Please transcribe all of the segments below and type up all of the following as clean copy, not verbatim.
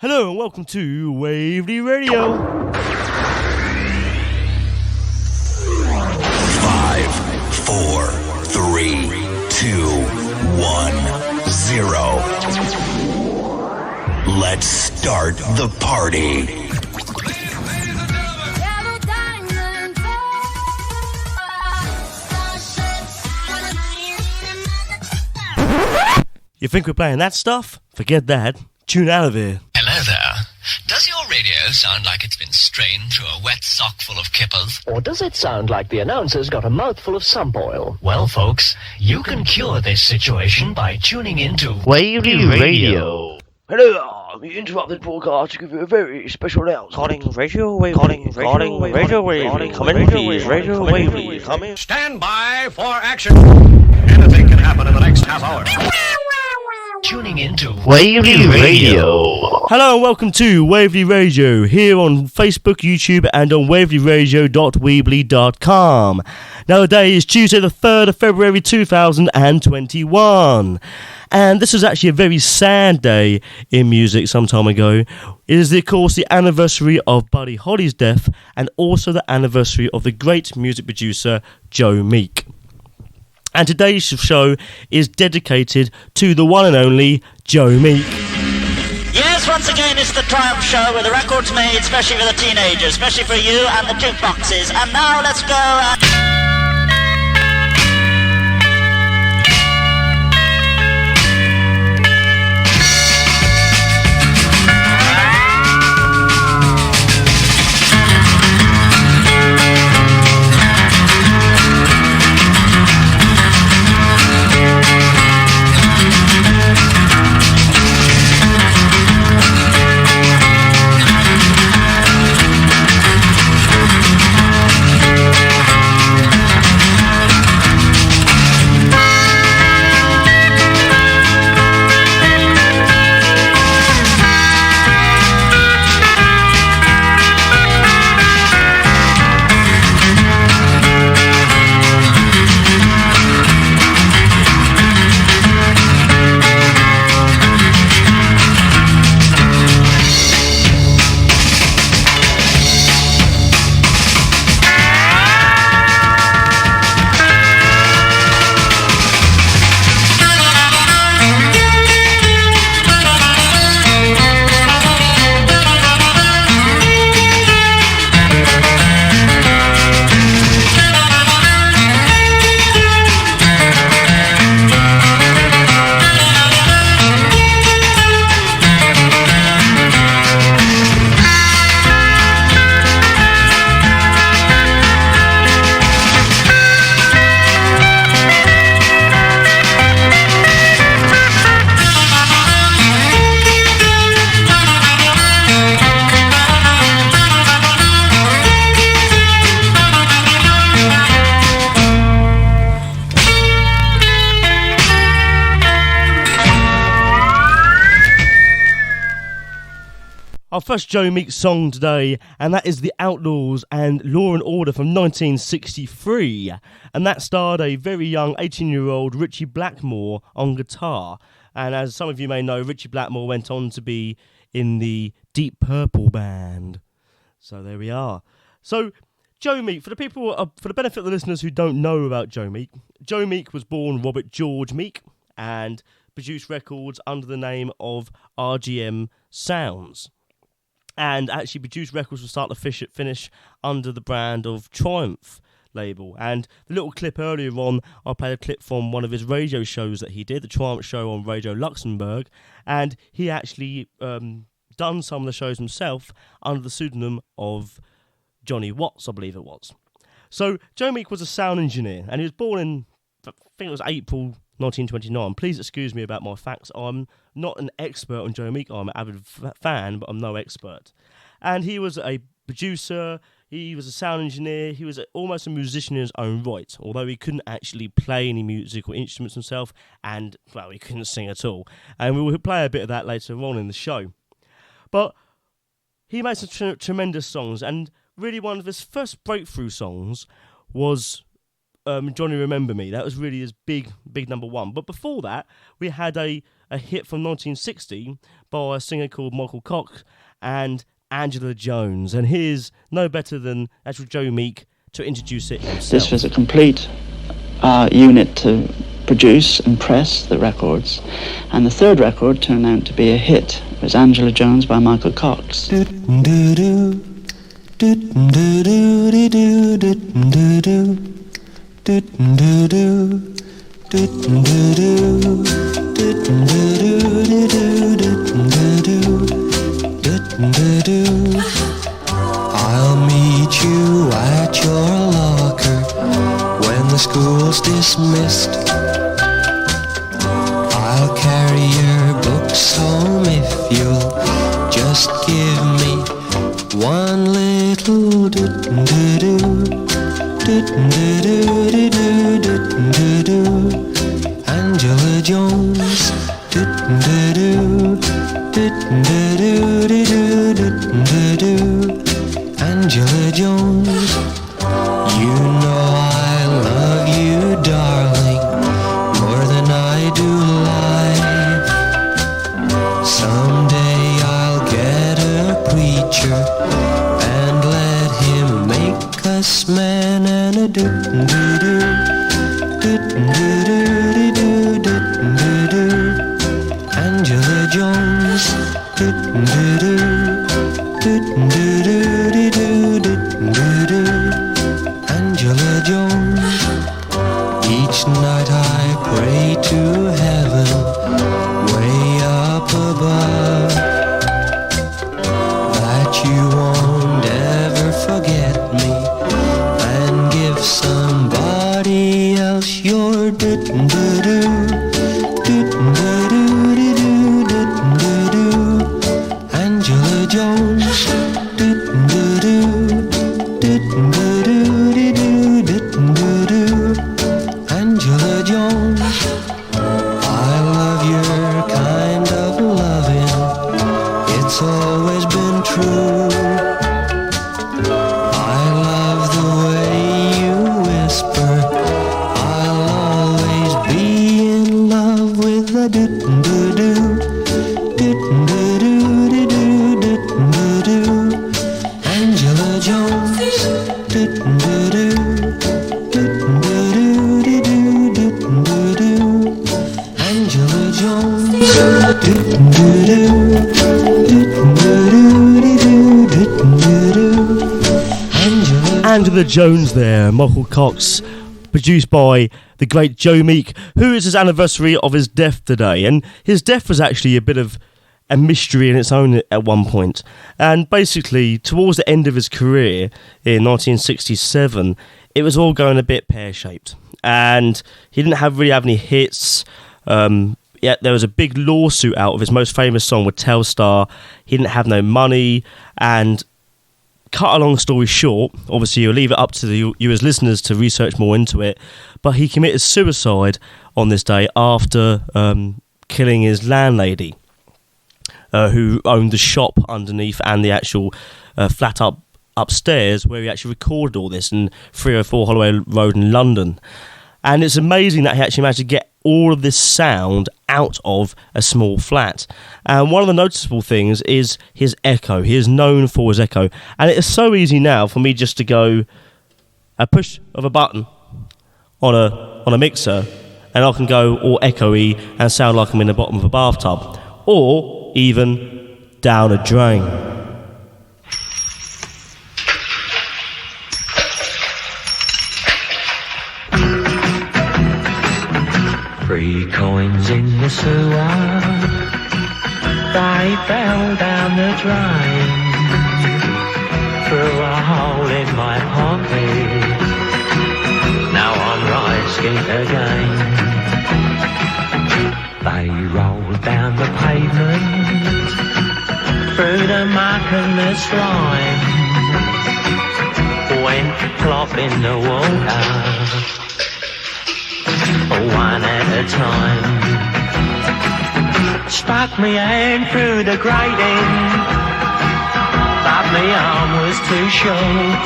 Hello and welcome to Waverley Radio. 5, 4, 3, 2, 1, 0. Let's start the party. You think we're playing that stuff? Forget that. Tune out of here. Hello there. Does your radio sound like it's been strained through a wet sock full of kippers? Or does it sound like the announcer's got a mouthful of sump oil? Well, folks, you can cure this situation by tuning into Waverley Radio. Hello, we interrupt this broadcast to give you a very special announcement. Calling Radio Waverley. Calling Radio Waverley. Come in, please. Radio Waverley. Come in. Stand by for action. Anything can happen in the next half hour. tuning into Waverley Radio. Hello and welcome to Waverley Radio, here on Facebook, YouTube and on waverleyradio.weebly.com. Now the day is Tuesday the 3rd of February 2021. And this was actually a very sad day in music some time ago. It is, of course, the anniversary of Buddy Holly's death and also the anniversary of the great music producer Joe Meek. And today's show is dedicated to the one and only Joe Meek. Yes, once again it's the Triumph Show with the records made especially for the teenagers, especially for you and the jukeboxes. And now let's go and... Our first Joe Meek song today, and that is The Outlaws and Law and Order from 1963. And that starred a very young 18-year-old Richie Blackmore on guitar. And as some of you may know, Richie Blackmore went on to be in the Deep Purple band. So there we are. So Joe Meek, for the benefit of the listeners who don't know about Joe Meek was born Robert George Meek and produced records under the name of RGM Sounds. And actually produced records from start to finish under the brand of Triumph label. And the little clip earlier on, I played a clip from one of his radio shows that he did, the Triumph show on Radio Luxembourg. And he actually done some of the shows himself under the pseudonym of Johnny Watts, I believe it was. So Joe Meek was a sound engineer, and he was born in, I think it was April 1929. Please excuse me about my facts. I'm not an expert on Joe Meek. I'm an avid fan, but I'm no expert. And he was a producer, he was a sound engineer, he was almost a musician in his own right, although he couldn't actually play any musical instruments himself, and, well, he couldn't sing at all. And we will play a bit of that later on in the show. But he made some tremendous songs, and really one of his first breakthrough songs was Johnny Remember Me. That was really his big number one. But before that, we had a hit from 1960 by a singer called Michael Cox and Angela Jones. And here's no better than actual Joe Meek to introduce it himself. This was a complete unit to produce and press the records. And the third record turned out to be a hit. It was Angela Jones by Michael Cox. I'll meet you at your locker when the school's dismissed. I'll carry your books home if you'll just give me one little do-do-do, do-do-do-do-do-do-do. Angela Jones, do-do-do, do-do-do-do-do-do. Angela Jones, you know I love you, darling, more than I do life. Someday I'll get a preacher and let him make us man and a do-do-do, do-do-do-do-do-do-do. Angela Jones, do-do-do, do-do-do-do-do-do. Angela Jones, each night I pray to heaven, way up above, that you won't ever forget me and give somebody else your do-do-do, do-do-do-do-do-do. Angela Jones, do-do-do, do-do-do-do-do-do. Angela Jones, I love your kind of loving, it's always been true. I love the way you whisper, I'll always be in love with the do-do-do, do-do-do-do-do-do. Angela Jones, do-do-do, do-do-do-do-do-do. Angela Jones, do-do-do, do-do-do-do-do-do. Angela Jones there, Michael Cox, produced by the great Joe Meek, who is his anniversary of his death today. And his death was actually a bit of a mystery in its own at one point. And basically, towards the end of his career in 1967, it was all going a bit pear-shaped. And he didn't really have any hits. Yet there was a big lawsuit out of his most famous song with Telstar. He didn't have no money. And cut a long story short, obviously you'll leave it up to you as listeners to research more into it, but he committed suicide on this day after killing his landlady, who owned the shop underneath and the actual flat upstairs where he actually recorded all this in 304 Holloway Road in London. And it's amazing that he actually managed to get all of this sound out of a small flat. And one of the noticeable things is his echo. He is known for his echo. And it is so easy now for me just to go a push of a button on a mixer, and I can go all echoey and sound like I'm in the bottom of a bathtub, or even down a drain. 3 coins in the sewer, they fell down the drain, through a hole in my pocket. Now I'm right skint again. They rolled down the pavement, through the muck and the slime, went plop in the water, one at a time. Stuck me hand through the grating, but my arm was too short,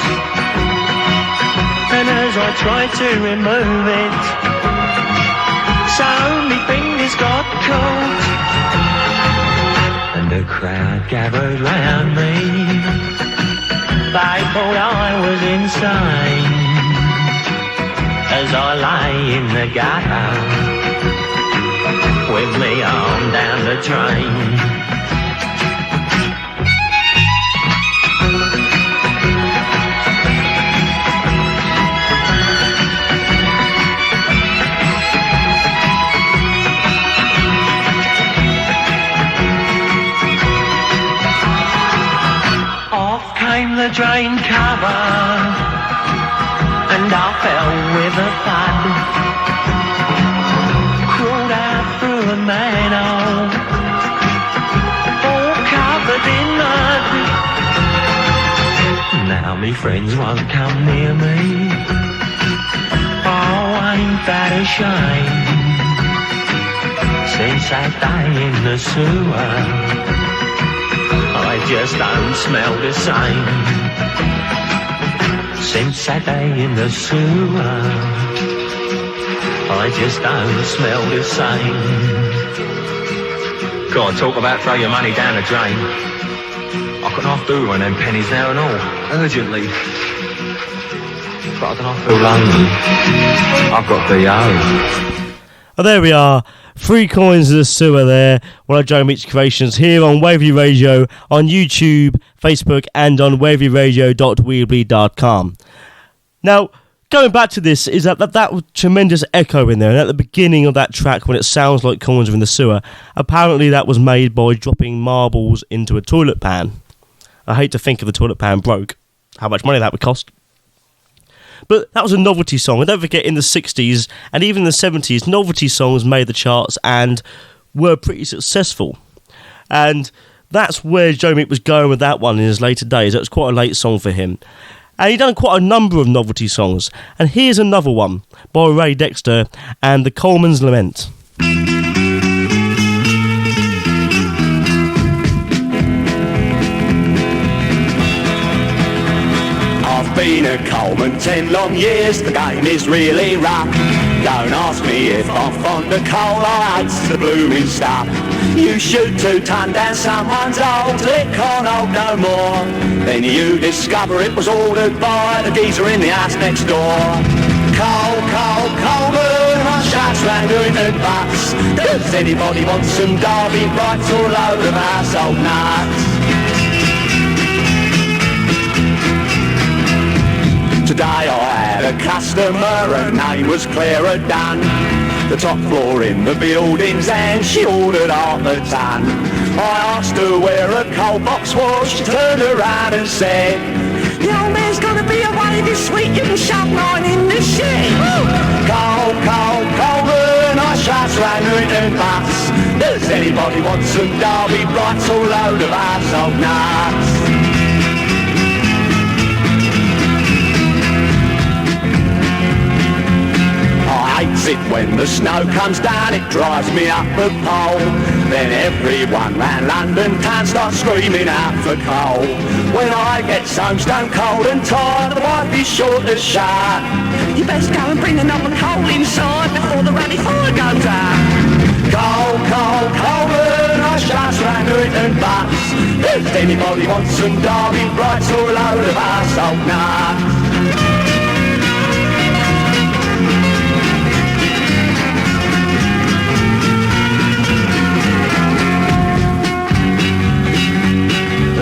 and as I tried to remove it, so me fingers got caught, and the crowd gathered round me. They thought I was insane as I lay in the gutter with me arm down the drain. The drain cover, and I fell with a thud. Crawled out through a manhole, all covered in mud. Now me friends won't come near me. Oh, ain't that a shame? Since that day in the sewer, I just don't smell the same. Since that day in the sewer, I just don't smell the same. God, talk about throw your money down the drain. I couldn't half do one of them pennies now and all, urgently. But I don't know, I feel lonely. I've got B.O. Oh, there we are. 3 coins in the sewer there. One of Joe Meek's creations here on Waverley Radio, on YouTube, Facebook, and on waverleyradio.weebly.com. Now, going back to this, is that tremendous echo in there, and at the beginning of that track, when it sounds like coins are in the sewer, apparently that was made by dropping marbles into a toilet pan. I hate to think if the toilet pan broke, how much money that would cost. But that was a novelty song, and don't forget, in the 60s and even the 70s, novelty songs made the charts and were pretty successful. And that's where Joe Meek was going with that one in his later days. It was quite a late song for him. And he'd done quite a number of novelty songs. And here's another one by Ray Dexter and the Coleman's Lament. Been a Coleman 10 long years, the game is really rough. Don't ask me if I'm fond of coal, I hate the blooming stuff. You shoot 2 ton down someone's old till it can't hold no more. Then you discover it was ordered by the geezer in the house next door. Coal, coal, Coleman, I shouts round doing the butts. Does anybody want some Derby Brights or a load of household nuts? Today I had a customer, her name was Clara Dunn. The top floor in the buildings and she ordered half a ton. I asked her where her coal box was, she turned around and said, the old man's gonna be away this week, you can shove mine in the shed. Coal, coal, Coleman, I shouts round Newton bus. Does anybody want some Derby Brights or a load of household nuts? I hates it when the snow comes down, it drives me up the pole. Then everyone round London town starts screaming out for coal. When I get home stone cold and tired, the wife is short as shut. You best go and bring another coal inside before the ruddy fire goes out. Coal, coal, Coleman, I shouts round Newton butts. Does anybody want some Derby Brights or a load of household nuts?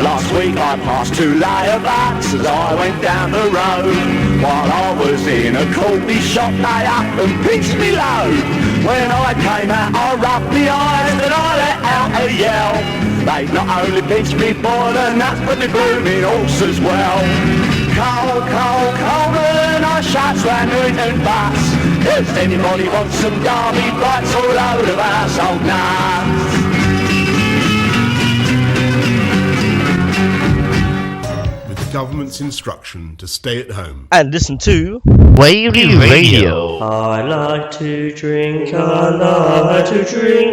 Last week I passed 2 layabouts as I went down the road. While I was in a coffee shop, they up and pitched me low. When I came out, I rubbed my eyes and I let out a yell. They not only pitched me for the nuts, but the blooming horse as well. Coal, coal, Coleman, I shouts round Newton bus. Does anybody want some Derby Brights or a load of household nuts? Government's instruction to stay at home. And listen to Waverley Radio. I like to drink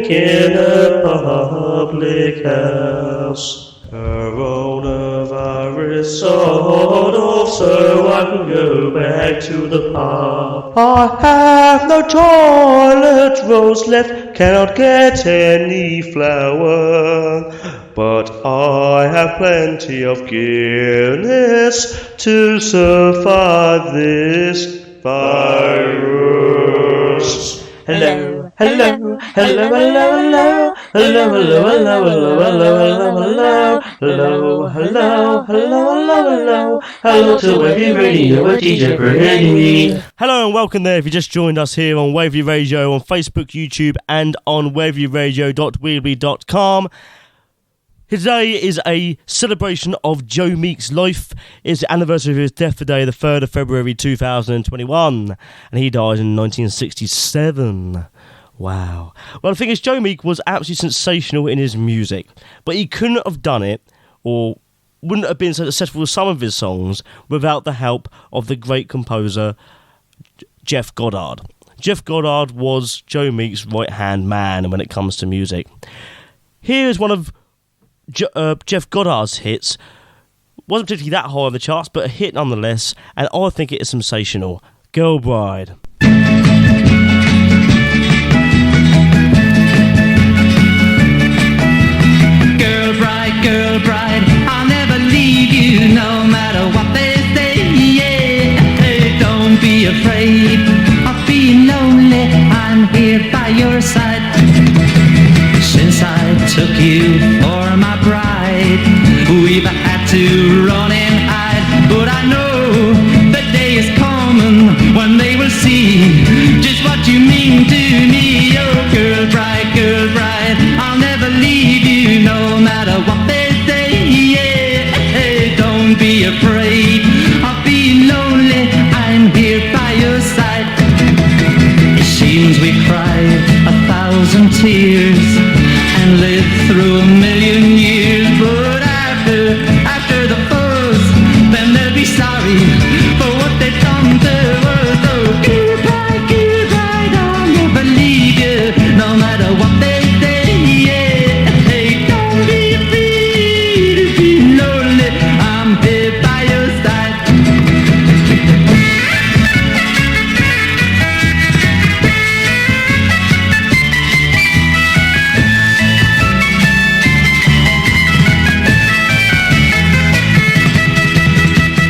in a public house. Coronavirus sawed off so I can go back to the pub. I have no toilet rolls left, cannot get any flour, but I have plenty of Guinness to survive this virus. Hello, hello, hello, hello, hello, hello, hello, hello, hello, hello, hello, hello, hello, hello, hello, hello, hello to Waverley Radio with DJ Brady. Hello and welcome there if you just joined us here on Waverley Radio on Facebook, YouTube and on waverleyradio.weebly.com. Today is a celebration of Joe Meek's life. It's the anniversary of his death today, the 3rd of February 2021. And he died in 1967. Wow. Well, the thing is, Joe Meek was absolutely sensational in his music. But he couldn't have done it, or wouldn't have been so successful with some of his songs, without the help of the great composer, Jeff Goddard. Jeff Goddard was Joe Meek's right-hand man when it comes to music. Here is one of Jeff Goddard's hits. Wasn't particularly that high on the charts, but a hit nonetheless, and I think it is sensational. Girl Bride. Girl bride, I'll never leave you no matter what they say, yeah. Hey, don't be afraid of being lonely, I'm here by your side. Since I took you for my bride, we've had to run and hide, but I know the day is coming when they will see just what you mean to me. Oh, girl bride, I'll never leave you no matter what they say, yeah. Hey, don't be afraid of being lonely, I'm here by your side. It seems we cried 1,000 tears and lived through 1,000,000 years, but after the fuss, then they'll be sorry for what they've done to us. Oh, girl bride, I'll never leave you no matter what they say, yeah. Hey, don't be afraid of being lonely, I'm here by your side.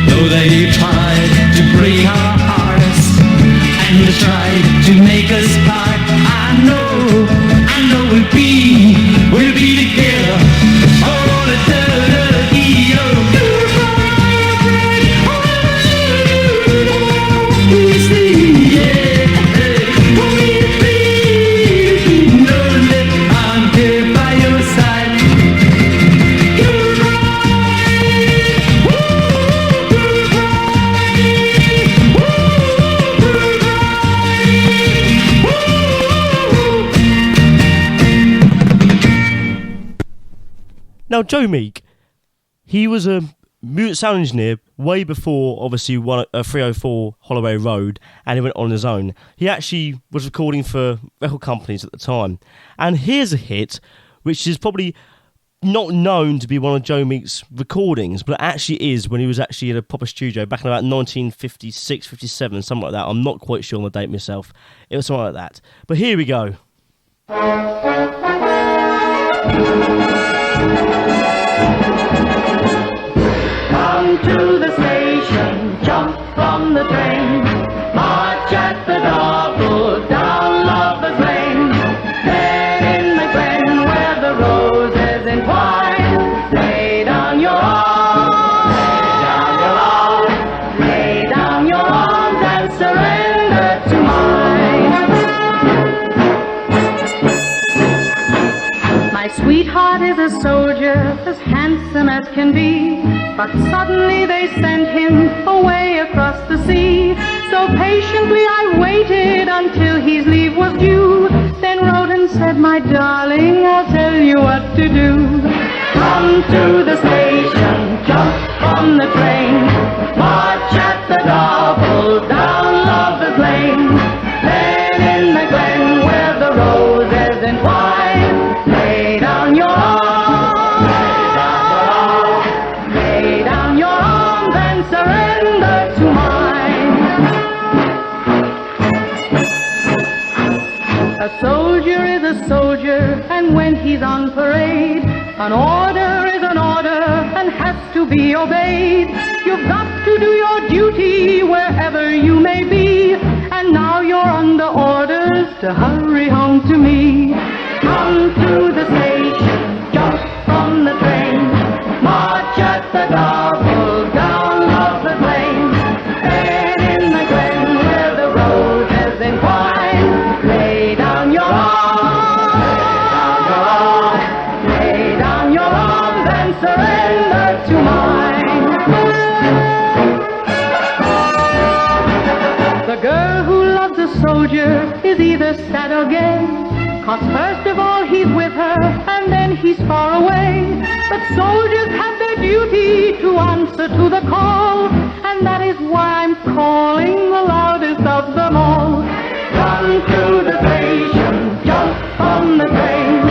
Though they tried to break our hearts and tried to make us part, I know we'll be together all eternity. Oh, girl bride, yeah. Don't be afraid, lonely, I'm here by your side. Girl Now, Joe Meek, he was a sound engineer way before, obviously, 304 Holloway Road, and he went on his own. He actually was recording for record companies at the time. And here's a hit, which is probably not known to be one of Joe Meek's recordings, but it actually is when he was actually in a proper studio back in about 1956, 57, something like that. I'm not quite sure on the date myself. It was something like that. But here we go. Come to the station, jump from the train, march at the double down Lover's Lane. Then in the glen where the roses entwine, lay down your arms, lay down your arms and surrender to mine. My sweetheart is a soldier, as handsome as can be, but suddenly they sent him away across the sea. So patiently I waited until his leave was due, then wrote and said, my darling, I'll tell you what to do. Come to the station, jump from the train, march at the double down Lover's Lane. Then in the glen where the roses entwine, lay down your arms, lay down your arms. An order is an order and has to be obeyed. You've got to do your duty wherever you may be. And now you're under orders to hurry home to me. Come to the station, jump from the train, march at the gobble down of the plain. Then in the glen where the roses entwine, lay down your arms, lay down your arms and surrender to mine. The girl who loves a soldier is either sad or gay, 'cause first of all he's with her and then he's far away. But soldiers have their duty to answer to the call, and that is why I'm calling the loudest of them all. Run to the station, jump from the train,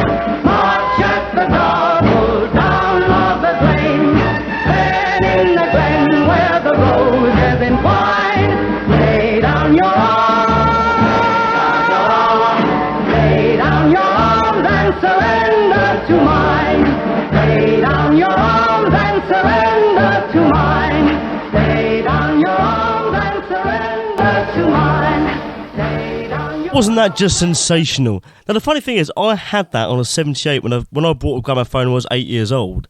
march at the gobble down of the plain. Then in the glen where the roses entwine, lay down your arms, lay down your arms and surrender to mine. Lay down your arms and surrender to mine. Lay down your arms and surrender to mine. Wasn't that just sensational? Now the funny thing is, I had that on a 78 when I bought a gramophone when I was 8 years old,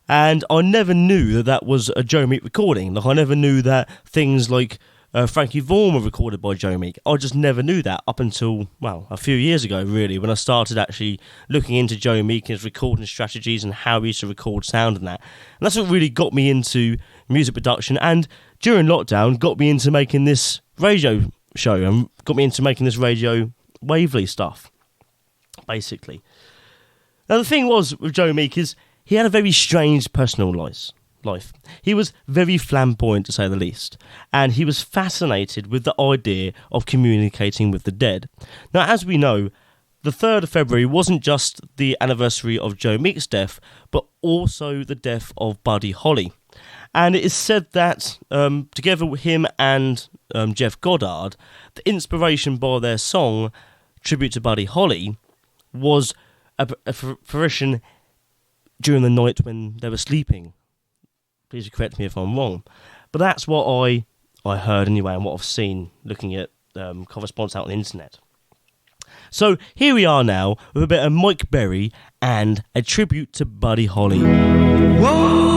and I never knew that was a Joe Meek recording. Like I never knew that things like Frankie Vaughan were recorded by Joe Meek. I just never knew that up until, well, a few years ago really, when I started actually looking into Joe Meek and his recording strategies and how he used to record sound and that. And that's what really got me into music production, and during lockdown got me into making this radio show and got me into making this radio Waverley stuff, basically. Now the thing was with Joe Meek is he had a very strange personal life. He was very flamboyant, to say the least, and he was fascinated with the idea of communicating with the dead. Now, as we know, the 3rd of February wasn't just the anniversary of Joe Meek's death, but also the death of Buddy Holly. And it is said that together with him and Jeff Goddard, the inspiration by their song, Tribute to Buddy Holly, was a fruition during the night when they were sleeping. Please correct me if I'm wrong. But that's what I heard anyway, and what I've seen looking at correspondence out on the internet. So here we are now with a bit of Mike Berry and a tribute to Buddy Holly. Whoa,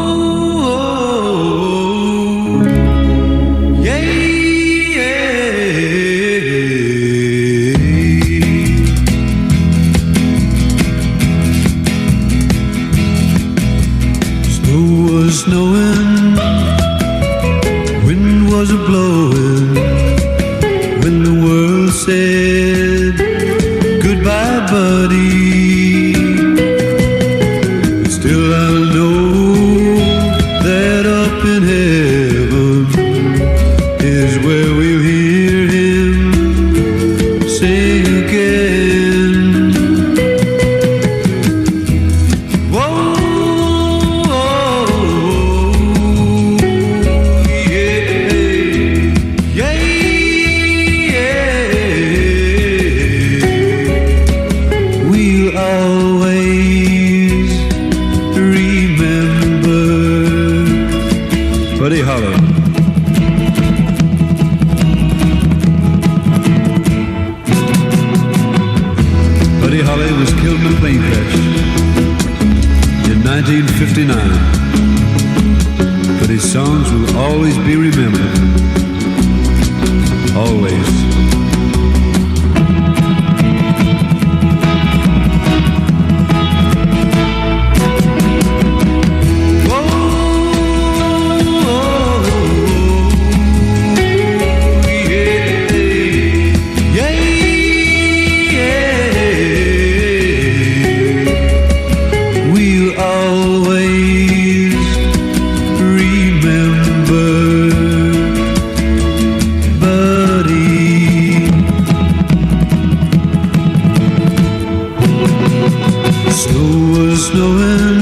yeah, yeah. Snow was snowing, wind was a-blowing, when the world said goodbye, buddy. Still I know that up in heaven is where we'll hear him sing again. Whoa, yeah, yeah, yeah. We'll always remember Buddy Holly. Buddy Holly was killed in a plane crash in 1959, but his songs will always be remembered. Always. We'll always remember Buddy. Snow was snowing,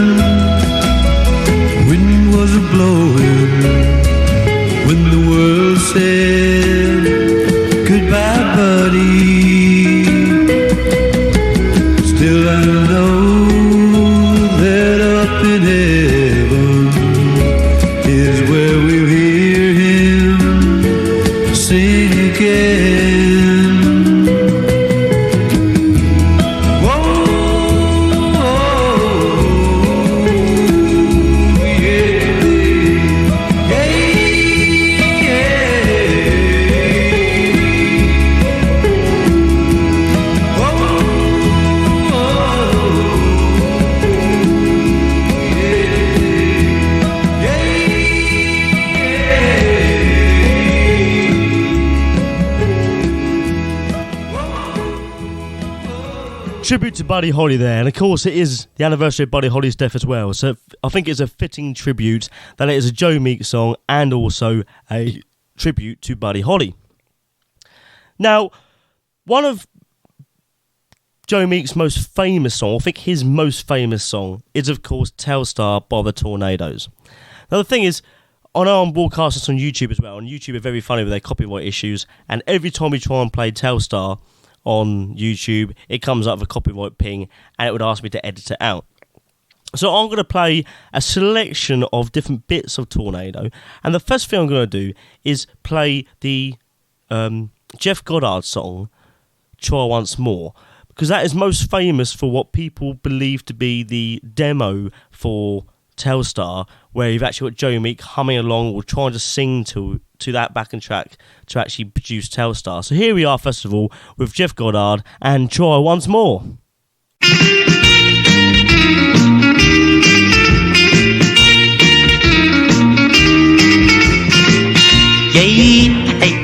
wind was a-blowing, when the world said goodbye, buddy. Still I know that tribute to Buddy Holly there, and of course it is the anniversary of Buddy Holly's death as well, so I think it's a fitting tribute that it is a Joe Meek song and also a tribute to Buddy Holly. Now, one of Joe Meek's most famous song, I think his most famous song, is of course Telstar by the Tornadoes. Now the thing is, I know I'm broadcasting this on YouTube as well, and YouTube are very funny with their copyright issues, and every time we try and play Telstar on YouTube, it comes up with a copyright ping, and it would ask me to edit it out. So I'm going to play a selection of different bits of Tornado, and the first thing I'm going to do is play the Jeff Goddard song, Try Once More, because that is most famous for what people believe to be the demo for Telstar, where you've actually got Joe Meek humming along or trying to sing to that backing track to actually produce Telstar. So here we are, first of all, with Jeff Goddard and Try Once More.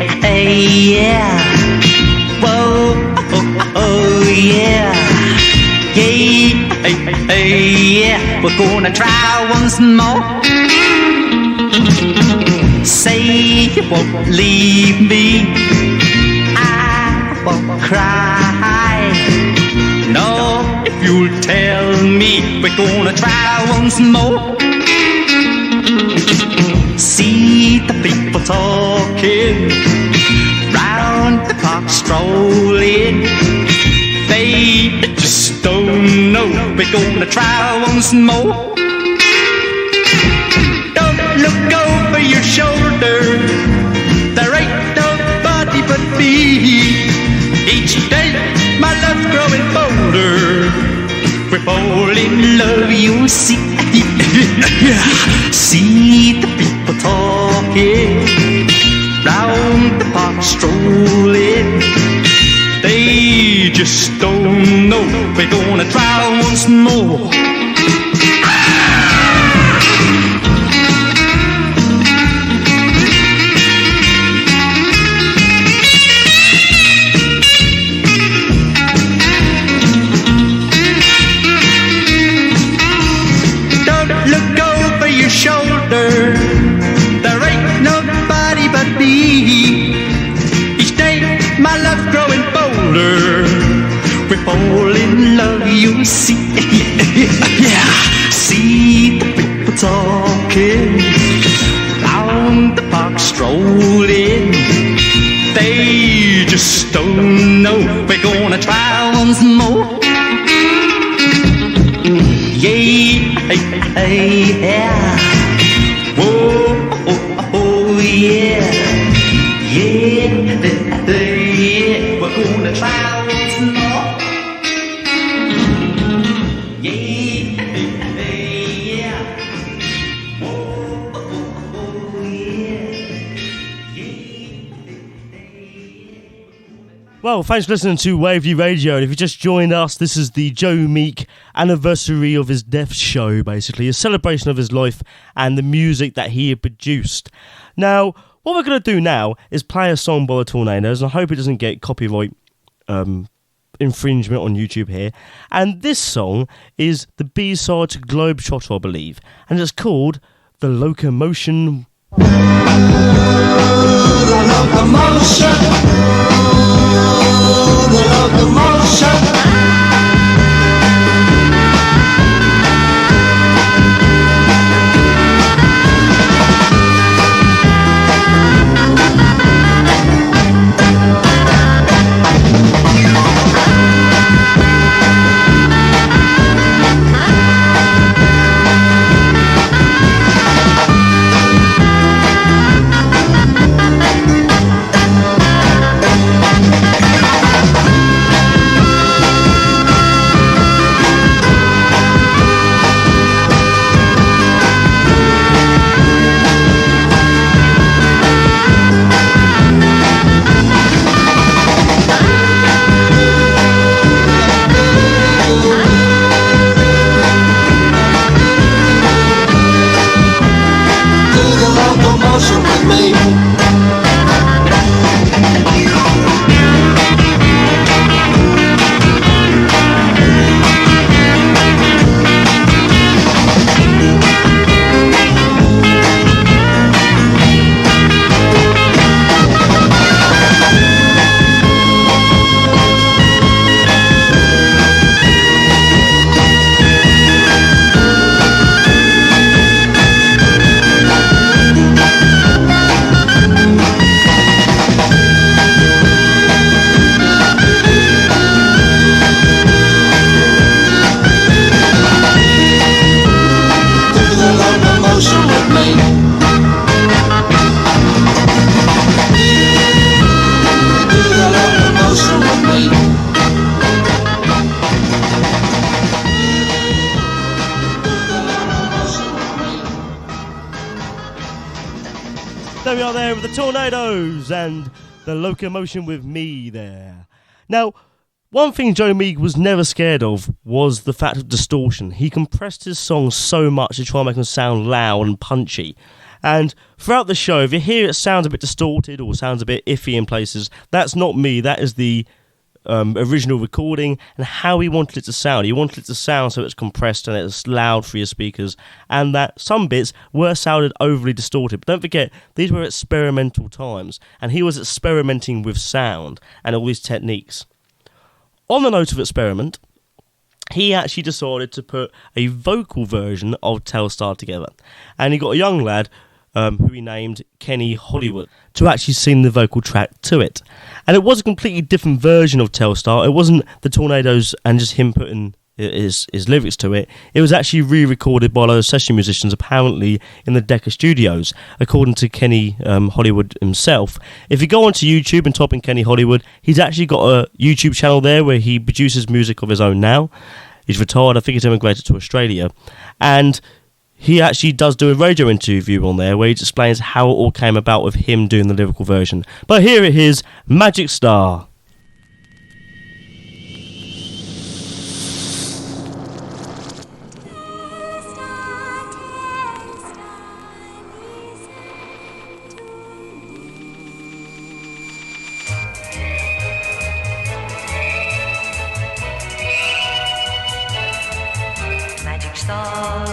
Yeah. Whoa, oh, yeah. Yeah. We're gonna try once more. Say you won't leave me, I won't cry. No, if you'll tell me we're gonna try once more. See the people talking, round the clock strolling. They just don't know we're gonna try once more. Don't look over your shoulder, there ain't nobody but me. Each day my love's growing bolder, we're all in love, you see. See the people talking, round the park strolling. They just don't know we're gonna try once more. Don't look over your shoulder, there ain't nobody but me. Each day my love's growing bolder, we're all in love, you see. Yeah. See the people talking, round the park strolling. They just don't know we're gonna try once more. Yeah, yeah. Whoa, oh, oh, yeah. Yeah, yeah. We're gonna try once more. Well, thanks for listening to Waverley Radio, and if you just joined us, this is the Joe Meek anniversary of his death show, basically, a celebration of his life and the music that he had produced. Now, what we're going to do now is play a song by the Tornadoes, and I hope it doesn't get copyright infringement on YouTube here. And this song is the B-side to Globetrotter, I believe, and it's called The Locomotion. The locomotion, the locomotion. There we are there with the Tornadoes and the Locomotion with Me there. Now, one thing Joe Meek was never scared of was the fact of distortion. He compressed his songs so much to try and make them sound loud and punchy. And throughout the show, if you hear it sounds a bit distorted or sounds a bit iffy in places, that's not me. That is the original recording and how he wanted it to sound. He wanted it to sound so it's compressed and it's loud for your speakers, and that some bits were sounded overly distorted. But don't forget, these were experimental times, and he was experimenting with sound and all these techniques. On the note of experiment, he actually decided to put a vocal version of Telstar together, and he got a young lad who he named Kenny Hollywood to actually sing the vocal track to it. And it was a completely different version of Telstar. It wasn't the Tornadoes and just him putting his lyrics to it. It was actually re-recorded by those session musicians, apparently in the Decca Studios, according to Kenny Hollywood himself. If you go onto YouTube and type in Kenny Hollywood, he's actually got a YouTube channel there where he produces music of his own now. He's retired. I think he's emigrated to Australia. And he actually does do a radio interview on there where he explains how it all came about with him doing the lyrical version. But here it is, Magic Star. Magic star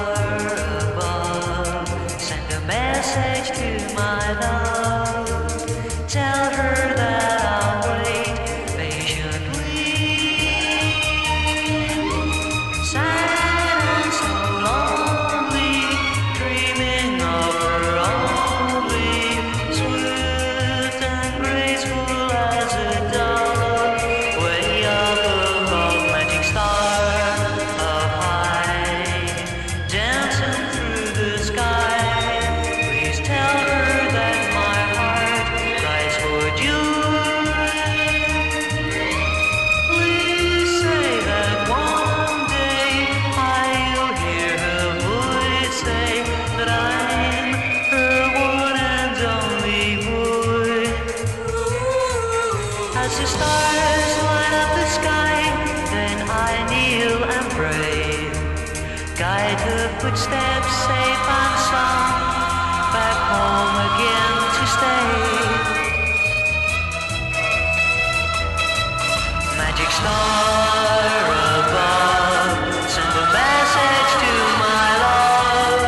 above, send a message to my love. Tell her that I'll wait patiently. Sad and so lonely, dreaming of her only, swift and graceful as a dove, way up above. Magic star up high, dancing through the sky. Please tell her that my heart cries for joy. Please say that one day I'll hear her voice say that I'm her one and only boy. As the stars light up the sky, then I kneel and pray. Guide her footsteps safe and sound, back home again to stay. Magic star above, send a message to my love.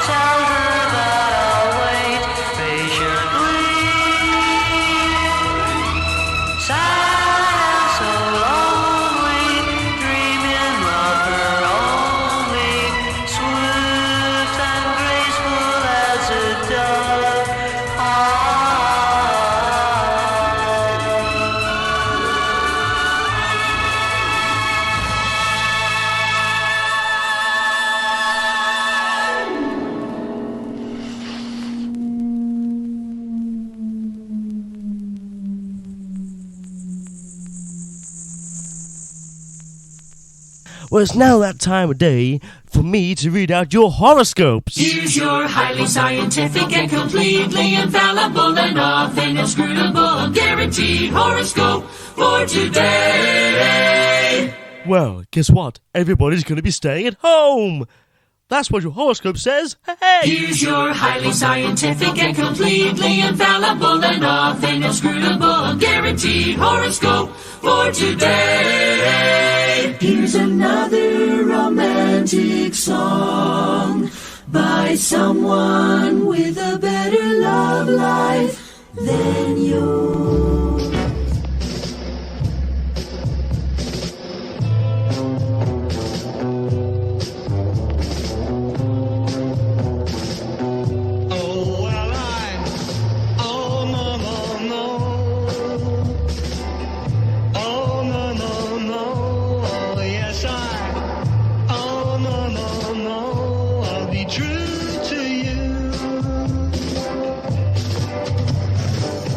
Tell her that I'll wait patiently. Sad and so lonely, dreaming of her only, swift and graceful as a dove. Well, it's now that time of day for me to read out your horoscopes. Here's your highly scientific and completely infallible and often inscrutable guaranteed horoscope for today. Well, guess what? Everybody's going to be staying at home. That's what your horoscope says. Hey! Here's your highly scientific and completely infallible and often inscrutable guaranteed horoscope for today. Here's another romantic song by someone with a better love life than you.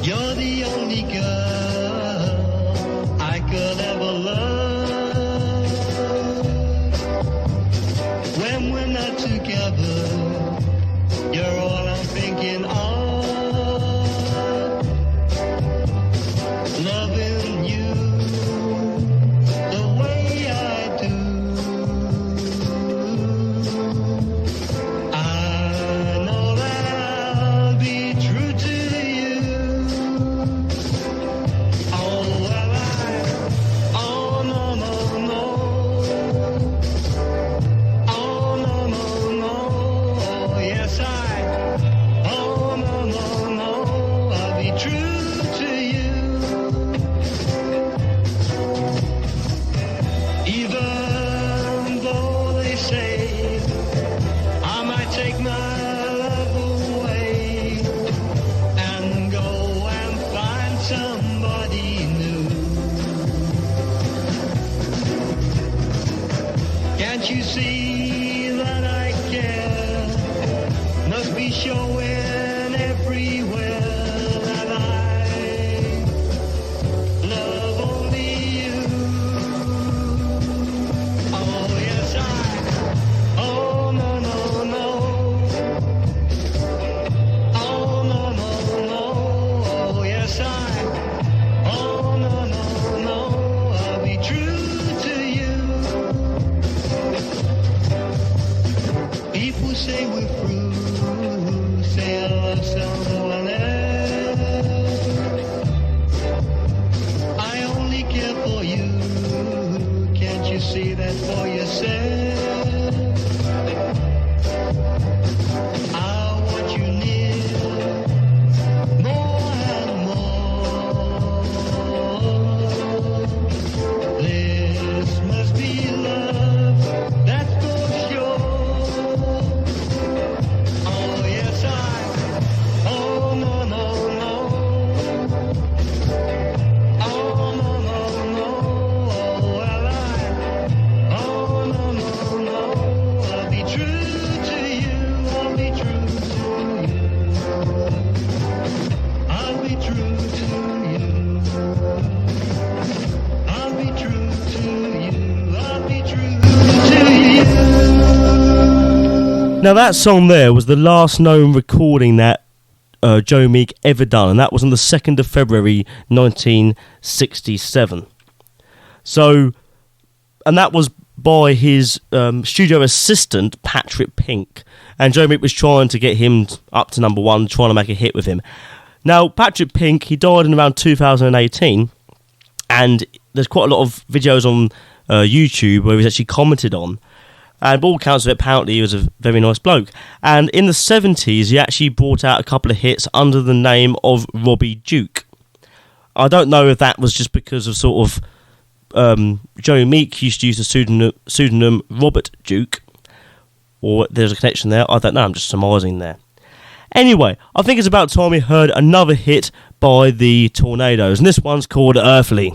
You're the only be showing everywhere that I love only you. Oh yes oh no no no. Oh no no no. Oh yes oh no no no. I'll be true to you. People say we're through, say I love someone else. I only care for you, can't you see that for yourself? I want you near, more and more. This must be love, that's for sure. Oh yes oh no no no. Oh no no no. Oh well oh no no no. I'll be true to you. I'll be true to you. I'll be true to you. I'll be true to you. I'll be true to you. Now that song there was the last known recording that Joe Meek ever done, and that was on the 2nd of February 1967. So, and that was by his studio assistant Patrick Pink, and Joe Meek was trying to get him up to number one, trying to make a hit with him. Now Patrick Pink, he died in around 2018, and there's quite a lot of videos on YouTube where he's actually commented on. And by all accounts of it, apparently he was a very nice bloke. And in the 70s, he actually brought out a couple of hits under the name of Robbie Duke. I don't know if that was just because of sort of Joe Meek used to use the pseudonym Robert Duke, or there's a connection there. I don't know, I'm just surmising there. Anyway, I think it's about time we heard another hit by the Tornadoes, and this one's called Earthly.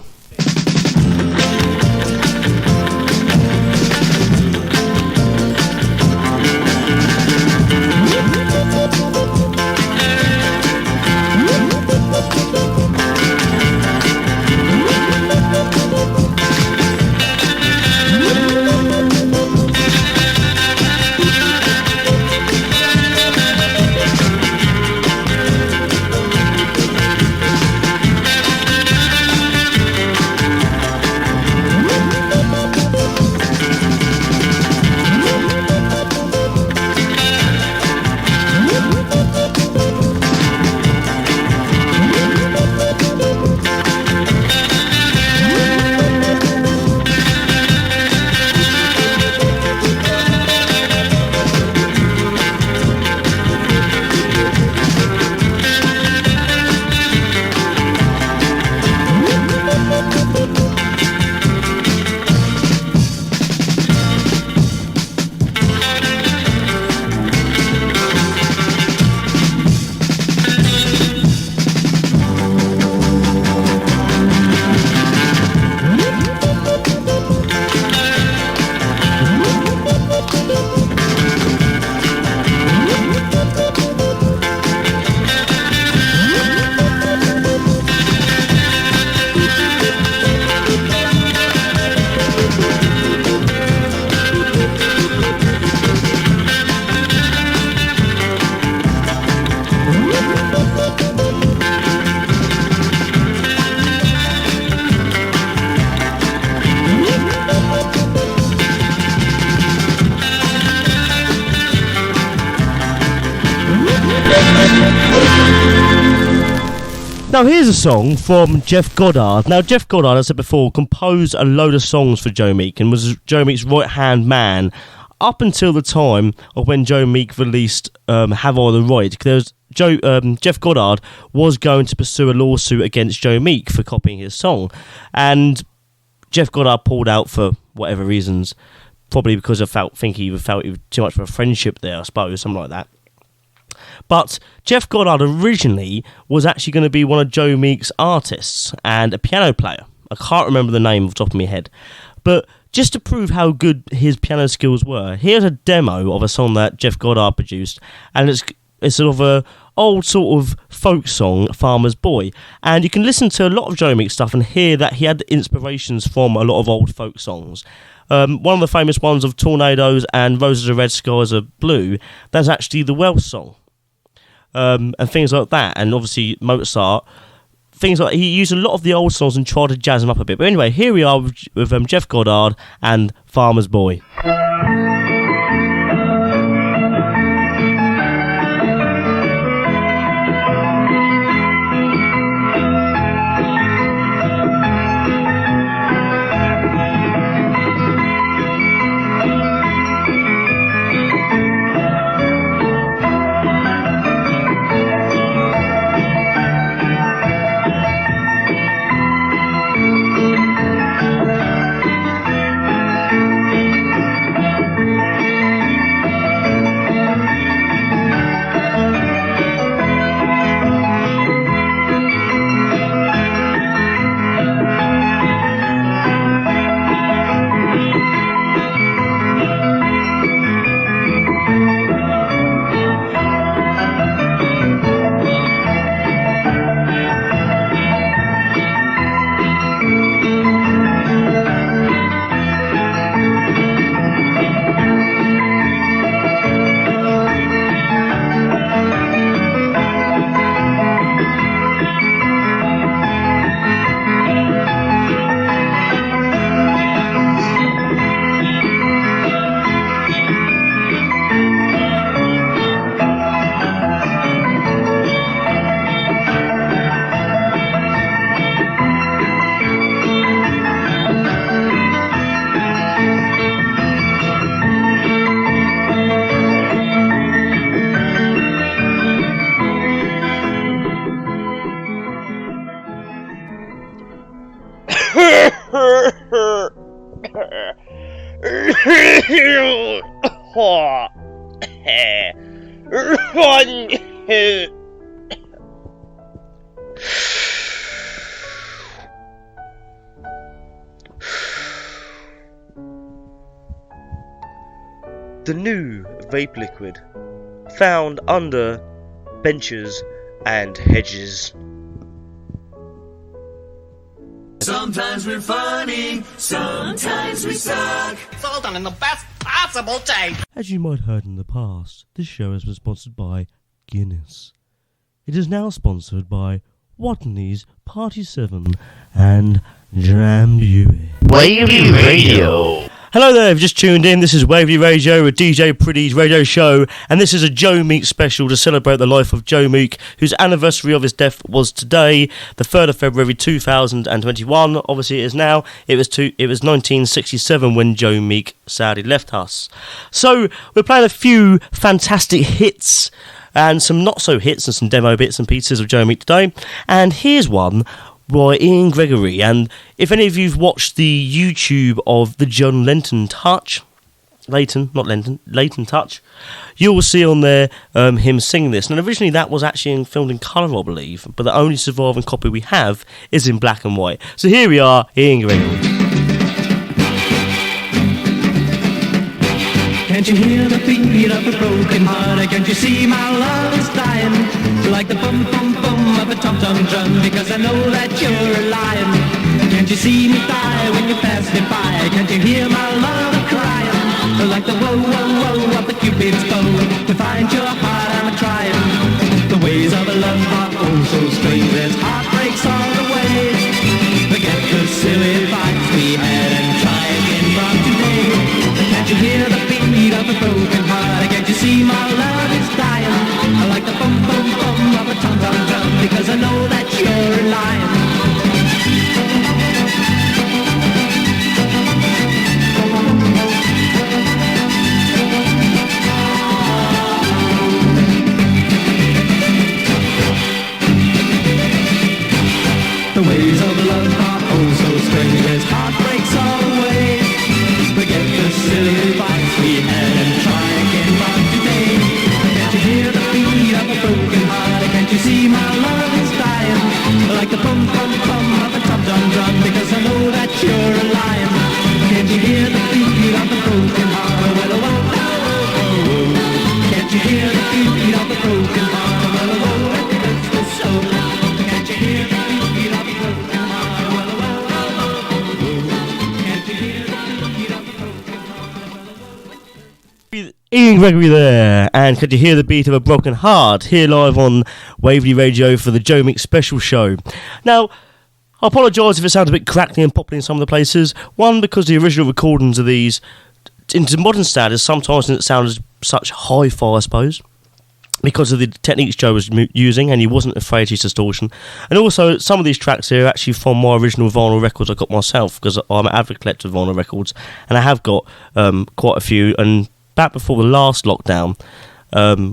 Now here's a song from Jeff Goddard. Now Jeff Goddard, as I said before, composed a load of songs for Joe Meek and was Joe Meek's right-hand man up until the time of when Joe Meek released Have I the Right. There's Jeff Goddard was going to pursue a lawsuit against Joe Meek for copying his song, and Jeff Goddard pulled out for whatever reasons, probably because I felt he was too much of a friendship there, I suppose, something like that. But Jeff Goddard originally was actually going to be one of Joe Meek's artists and a piano player. I can't remember the name off the top of my head. But just to prove how good his piano skills were, here's a demo of a song that Jeff Goddard produced, and It's sort of a old sort of folk song, Farmer's Boy. And you can listen to a lot of Joe Meek stuff and hear that he had inspirations from a lot of old folk songs. One of the famous ones of Tornadoes and Roses Are Red, Skies Are Blue, that's actually the Welsh song. And things like that. And obviously Mozart, things like he used a lot of the old songs and tried to jazz them up a bit. But anyway, here we are with Jeff Goddard and Farmer's Boy. The new vape liquid found under benches and hedges. Sometimes we're funny, sometimes we suck. It's all done in the best possible tape. As you might have heard in the past, this show has been sponsored by Guinness. It is now sponsored by Watney's Party 7 and Dram Dewey. Waverley Radio. Hello there, if you've just tuned in, this is Waverley Radio with DJ Pretty's radio show, and this is a Joe Meek special to celebrate the life of Joe Meek, whose anniversary of his death was today, the 3rd of February 2021. Obviously it is now. It was 1967 when Joe Meek sadly left us. So we're playing a few fantastic hits and some not so hits and some demo bits and pieces of Joe Meek today, and here's one by Ian Gregory. And if any of you've watched the YouTube of the John Lennon Touch, Leighton Touch, you will see on there him singing this. And originally that was actually filmed in colour, I believe, but the only surviving copy we have is in black and white. So here we are, Ian Gregory. Can't you hear the beat of a broken heart? Can't you see my love is dying? Like the bum bum bum of a tom-tom drum, because I know that you're a lion. Can't you see me die when you pass me by? Can't you hear my love crying? Like the whoa whoa whoa of the Cupid's bow. To find your heart I'm trying. The ways of a love are oh so strange. There's heartbreaks all the way. Forget the silly fights we had and try again from today. Can't you hear the beat of a broken heart? Can't you see my love is dying? I like the bum bum bum of a tom-tom drum, because I know that you're a lion. The ways of love are oh so strange. There's heartbreaks all the way. Forget the silly fights we had and try again from today. Can't you hear the beat of a broken heart? Can't you see my love is dying? Ian Gregory there, and could you hear the beat of a broken heart here live on Waverley Radio for the Joe Meek Special show. Now, I apologise if it sounds a bit crackly and poppy in some of the places. One, because the original recordings of these into modern standards sometimes didn't sound as such hi-fi, I suppose, because of the techniques Joe was using, and he wasn't afraid to use distortion. And also, some of these tracks here are actually from my original vinyl records I got myself, because I'm an avid collector of vinyl records, and I have got quite a few. And back before the last lockdown,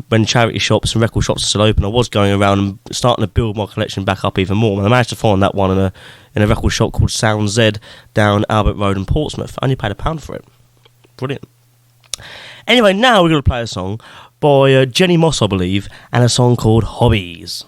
when charity shops and record shops are still open, I was going around and starting to build my collection back up even more. And I managed to find that one in a record shop called Sound Z down Albert Road in Portsmouth. I only paid £1 for it. Brilliant. Anyway, now we're going to play a song by Jenny Moss, I believe, and a song called Hobbies.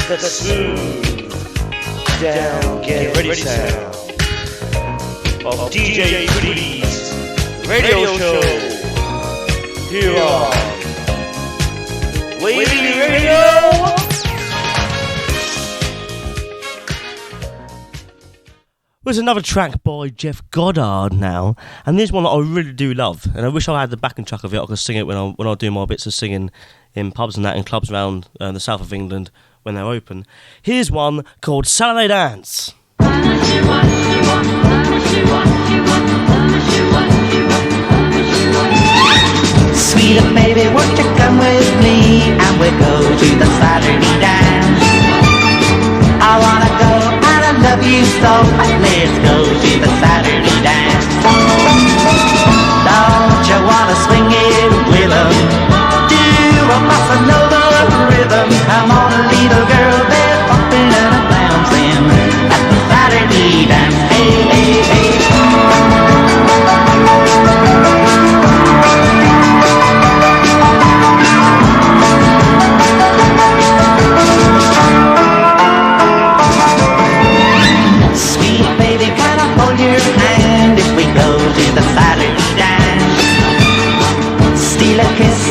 The smooth down, get ready sound of DJ Pretty's radio show here on Waverley Radio. There's another track by Jeff Goddard now, and this one I really do love, and I wish I had the backing track of it. I could sing it when I do my bits of singing in pubs and that, in clubs around the south of England when they're open. Here's one called Saturday Dance. Sweet baby, won't you come with me and we'll go to the Saturday dance? I wanna go and I love you so, let's go to the Saturday dance. Don't you wanna swing it with 'em? Do a bossa nova rhythm? Come on, little girl, they're bumping and bouncing at the Saturday dance. Hey, hey, hey.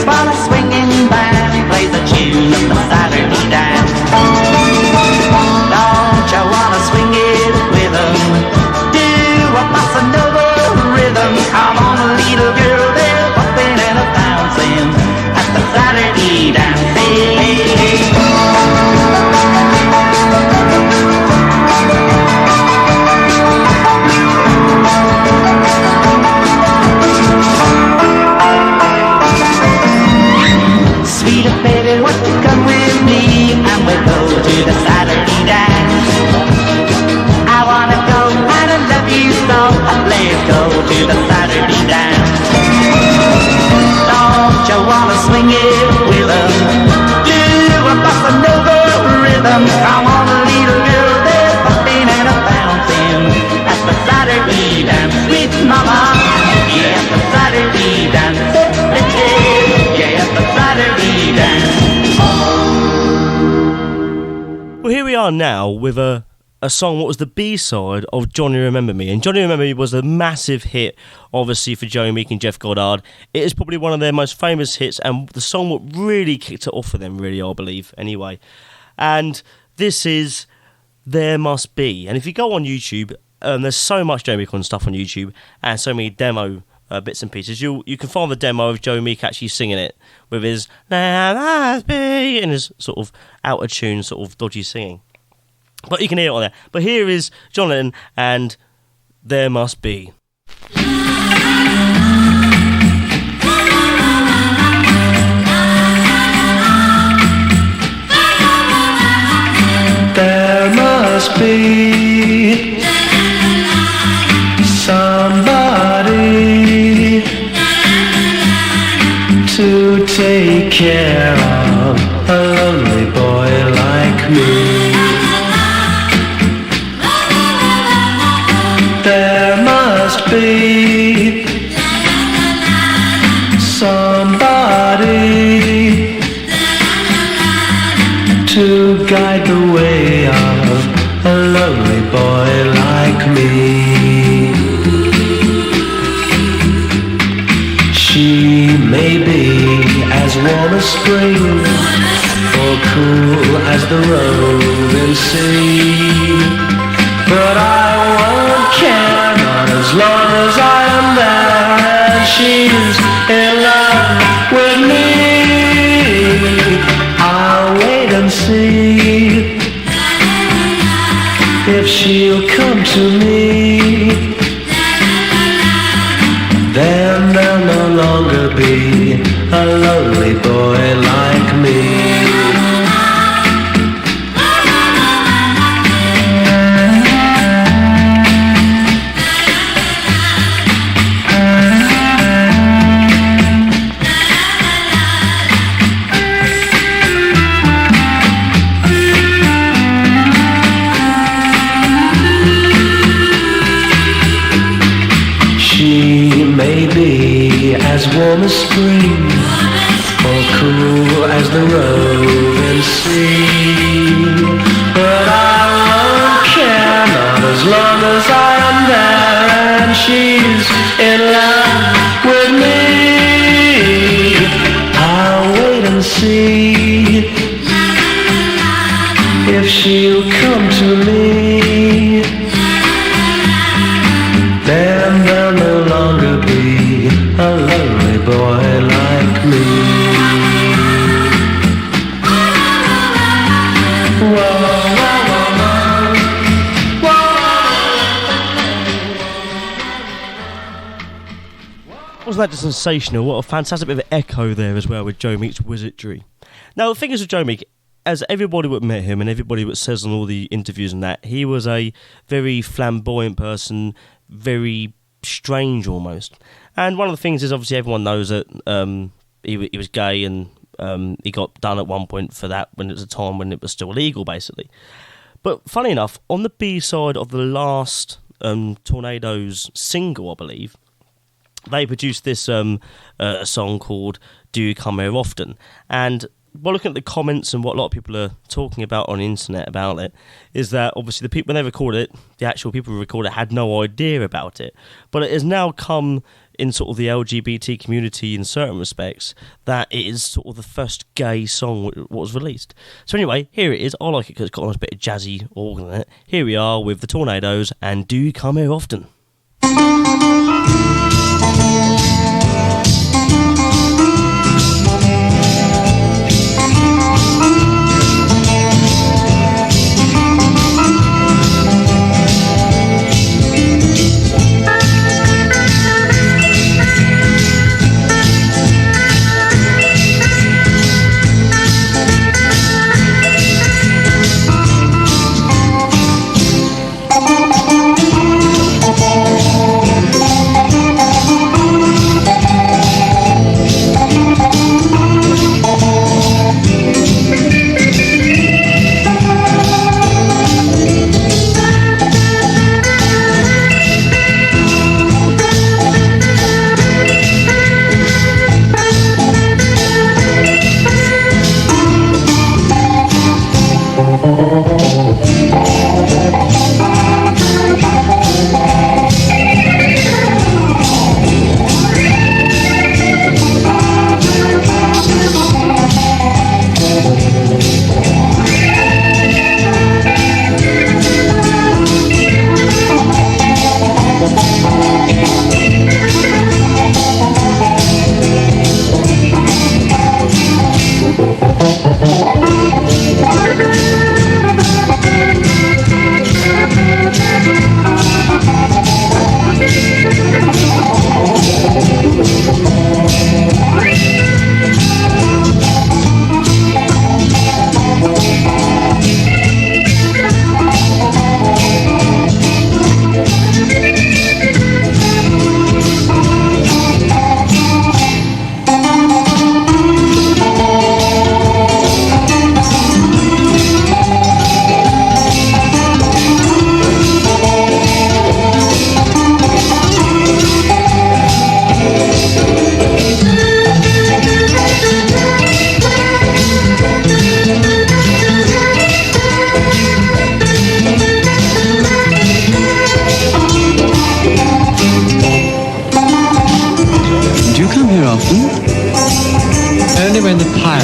While a swinging band plays rhythm. Come on, little girl, they're pumping and a bouncing at the Saturday dance, sweet mama. Yeah, at the Saturday dance. Yeah, at the Saturday dance. Well, here we are now with a song, what was the B-side of Johnny Remember Me. And Johnny Remember Me was a massive hit, obviously, for Joe Meek and Jeff Goddard. It is probably one of their most famous hits, and the song what really kicked it off for them, really, I believe, anyway. And this is There Must Be. And if you go on YouTube, there's so much Joe Meek on stuff on YouTube, and so many demo bits and pieces. You can find the demo of Joe Meek actually singing it with his There Must Be and his sort of out-of-tune, sort of dodgy singing. But you can hear it on there. But here is John Lennon and There Must Be. There must be somebody to take care of a lonely boy like me. There must be somebody to guide the way of a lonely boy like me. She may be as warm as spring or cool as the rolling sea, but I won't care, not as long as I am there and she's in love with me. I'll wait and see if she'll come to me. Then there'll no longer be a lonely boy like me. As warm as spring, or cool as the roving sea, but I won't care, not as long as I am there and she's in love with me. I'll wait and see if she'll come to me. Then there'll no longer be a lonely boy like me. Whoa, whoa, whoa, whoa. Wasn't that just sensational? What a fantastic bit of echo there as well with Joe Meek's wizardry. Now, the thing is with Joe Meek, as everybody would met him and everybody what says on all the interviews and that, he was a very flamboyant person, very strange almost. And one of the things is, obviously, everyone knows that he was gay, and he got done at one point for that when it was a time when it was still illegal, basically. But funny enough, on the B-side of the last Tornadoes single, I believe, they produced this a song called Do You Come Here Often? And by looking at the comments and what a lot of people are talking about on the internet about it, is that obviously the people, when they recorded it, the actual people who recorded it had no idea about it. But it has now come in sort of the LGBT community in certain respects that it is sort of the first gay song what was released. So anyway, here it is. I like it because it's got a nice bit of jazzy organ in it. Here we are with the Tornadoes and Do You Come Here Often?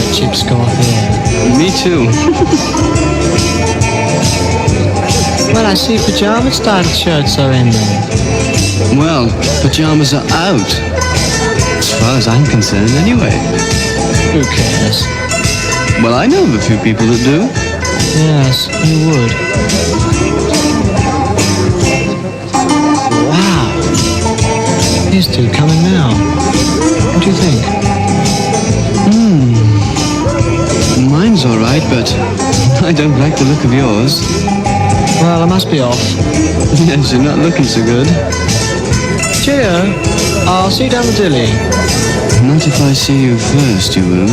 about cheap Scorpio. Me too. Well, I see pyjama-style shirts are in there. Well, pyjamas are out. As far as I'm concerned, anyway. Who cares? Well, I know of a few people that do. Yes, you would. Wow. These two coming now. What do you think? Mine's all right, but I don't like the look of yours. Well, I must be off. Yes, you're not looking so good. Cheer. I'll see you down the dilly. Not if I see you first, you won't.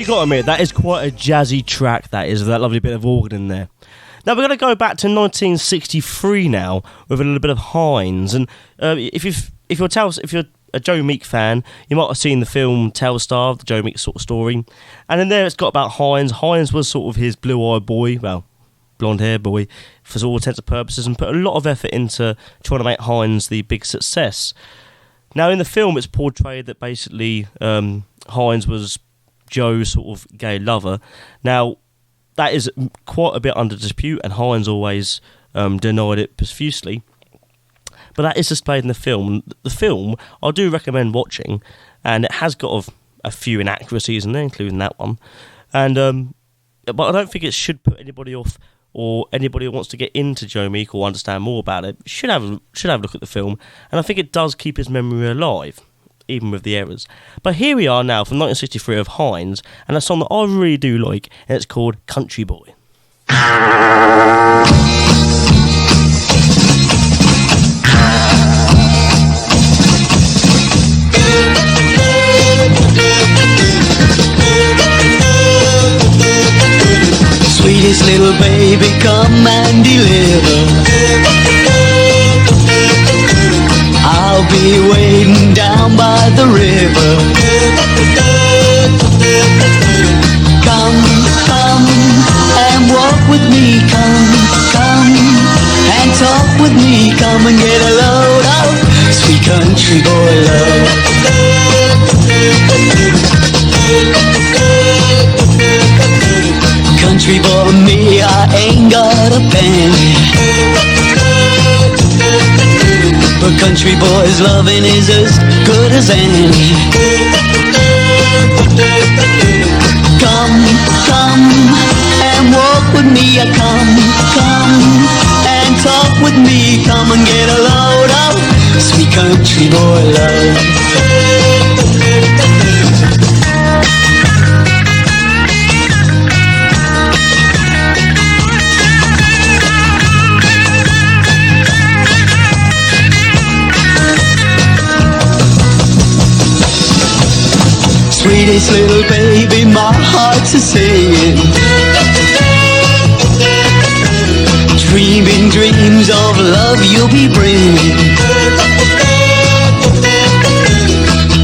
Got to admit, that is quite a jazzy track, that is, with that lovely bit of organ in there. Now we're going to go back to 1963 now with a little bit of Heinz. And if you're a Joe Meek fan, you might have seen the film Telstar, the Joe Meek sort of story. And in there it's got about Heinz. Heinz was sort of his blue-eyed boy, well, blonde-haired boy, for all intents and purposes, and put a lot of effort into trying to make Heinz the big success. Now in the film it's portrayed that basically Heinz was Joe's sort of gay lover. Now, that is quite a bit under dispute, and Heinz always denied it profusely. But that is displayed in the film. The film, I do recommend watching, and it has got a few inaccuracies in there, including that one. And but I don't think it should put anybody off, or anybody who wants to get into Joe Meek or understand more about it should have a look at the film. And I think it does keep his memory alive, even with the errors. But here we are now from 1963 of Heinz, and a song that I really do like, and it's called Country Boy. Sweetest little baby, come and deliver. I'll be waiting down by the river. Come, come and walk with me. Come, come and talk with me. Come and get a load of sweet country boy love. Country boy me, I ain't got a penny. But country boy's loving is as good as any. Come, come and walk with me. Come, come and talk with me. Come and get a load of sweet country boy love. Sweetest little baby, my heart's a singing, dreaming dreams of love you'll be bringing.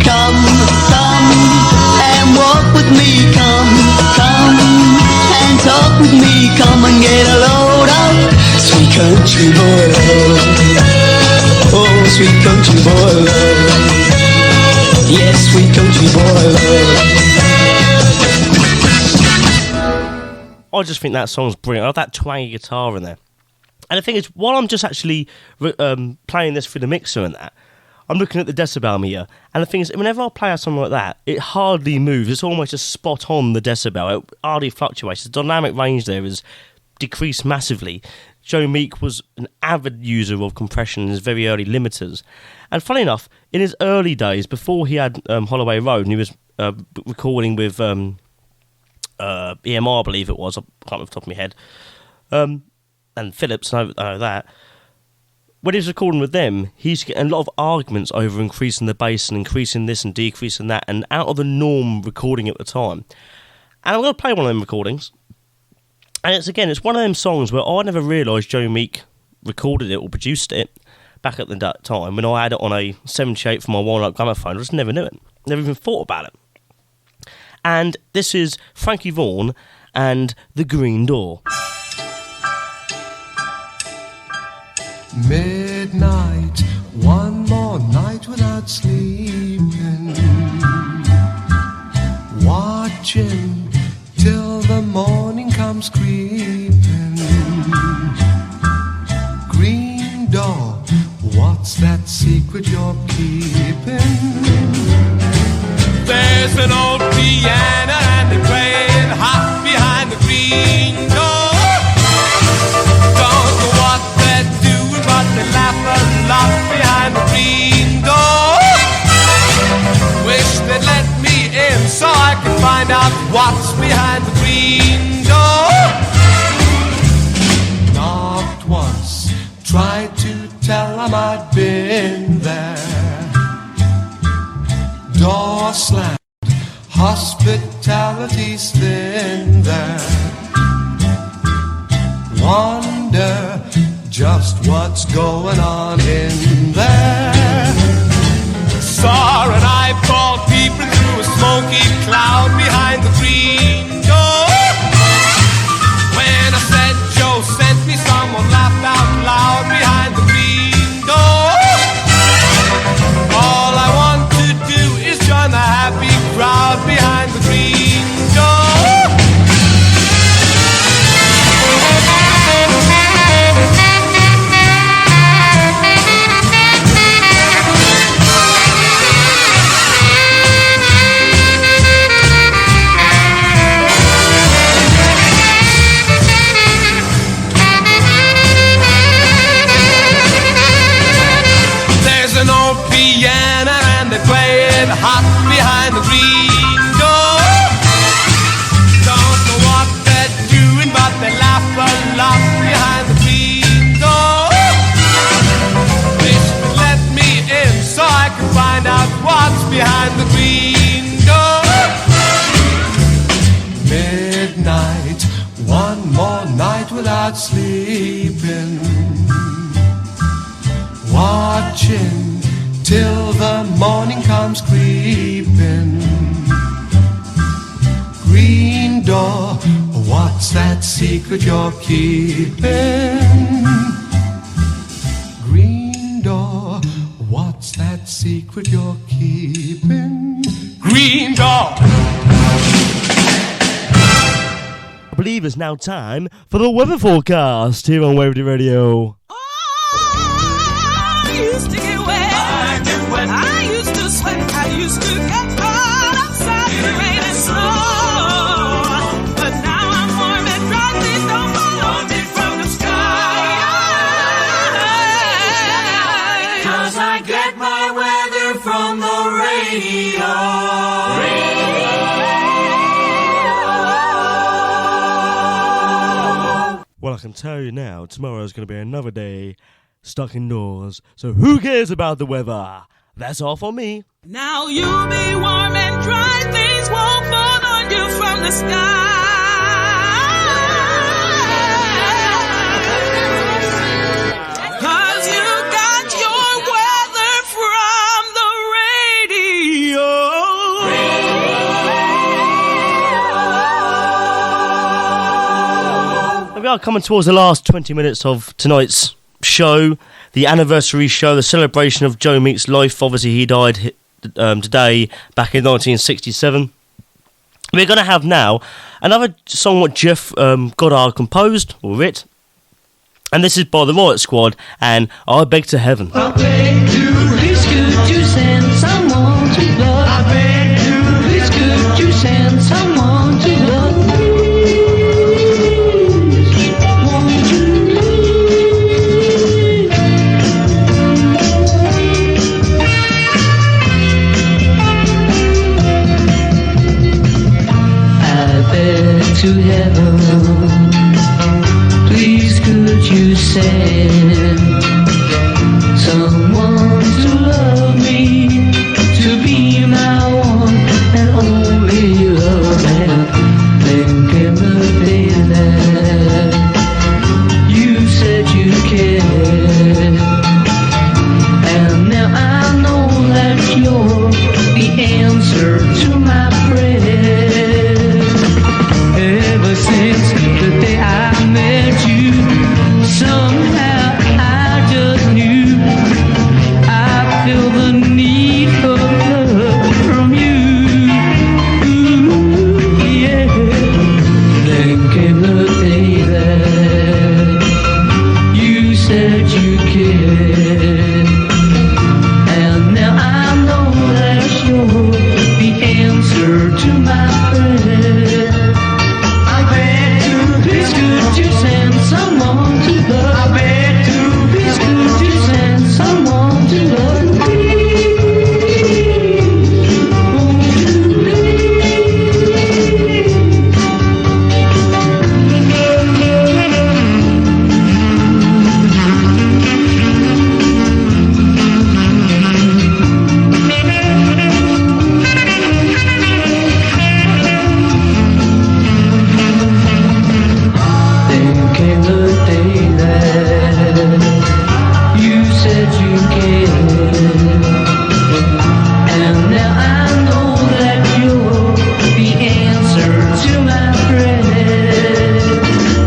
Come, come and walk with me. Come, come and talk with me. Come and get a load of sweet country boy love. Oh, sweet country boy love. Yes, sweet country boy love. I just think that song's brilliant. I love that twangy guitar in there. And the thing is, while I'm just actually playing this through the mixer and that, I'm looking at the decibel meter. And the thing is, whenever I play a song like that, it hardly moves. It's almost just spot on the decibel. It hardly fluctuates. The dynamic range there is decreased massively. Joe Meek was an avid user of compression in his very early limiters. And funny enough, in his early days, before he had Holloway Road, and he was recording with EMI, I believe it was. I can't remember off the top of my head. And Phillips, I know that. When he's recording with them, he's getting a lot of arguments over increasing the bass and increasing this and decreasing that, and out of the norm recording at the time. And I'm going to play one of them recordings. And it's one of them songs where I never realised Joe Meek recorded it or produced it back at the time when I had it on a 78 for my wind-up gramophone. I just never knew it. Never even thought about it. And this is Frankie Vaughan and The Green Door. Midnight, one more night without sleeping, watching till the morning comes creeping. Green door, what's that secret you're keeping? There's an old piano and they're playing hot behind the green door. Don't know what they're doing, but they laugh a lot behind the green door. Wish they'd let me in so I can find out what's behind the green door. Knocked once, tried to tell them I'd been there. Door slammed, hospitality's thin there. Wonder just what's going on in there. Saw an eyeball peeping through a smoky cloud behind the green door. When I said Joe sent me, someone laughed out loud behind the green door. All I want to do is join the happy crowd behind the green door. There's an old piano and they play it hot behind the green door. Don't know what they're doing, but they laugh a lot behind the green door. Wish they'd let me in so I can find out what's behind the green door. Midnight, one more night without sleeping, watching till the morning comes creeping. Green door, what's that secret you're keeping? Green door, what's that secret you're keeping? Green door. I believe it's now time for the weather forecast here on Waverley Radio. I used to get wet. I used to sweat. I used to get caught outside in the rain and snow. But now I'm warm and dry. Please don't fall on me from the sky. 'Cause I get my weather from the radio. Well, I can tell you now, tomorrow's going to be another day stuck indoors, so who cares about the weather? That's all for me. Now you'll be warm and dry, things won't fall on you from the sky. 'Cause you got your weather from the radio. We are coming towards the last 20 minutes of tonight's show, the anniversary show, the celebration of Joe Meek's life. Obviously, he died today, back in 1967. We're going to have now another song what Jeff Goddard composed, or writ, and this is by the Riot Squad, and I Beg to Heaven. I beg to, please could you send someone to love? I beg to, please could you send someone to love me? to heaven, please could you send someone to love me, to be my one and only love, and then came the day that you said you cared, and now I know that you're the answer to my prayer. Ever since the day I met you, somehow I just knew I feel the need for love from you. Ooh, yeah. Then came the day that you said you cared, and now I know that you're the answer to my prayer. I beg to, please could you send someone to love? I beg to, please could you send someone to love me? Then came the day that you said you cared, and now I know that you're the answer to my prayer.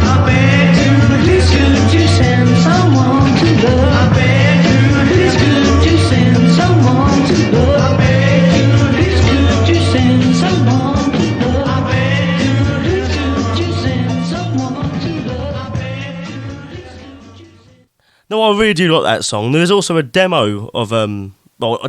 I beg to, please could you send someone to love? I beg to, please could you send someone to love? I beg to, please could you send someone to love? I beg to, please could you send someone to love? No, I really do like that song. There's also a demo of a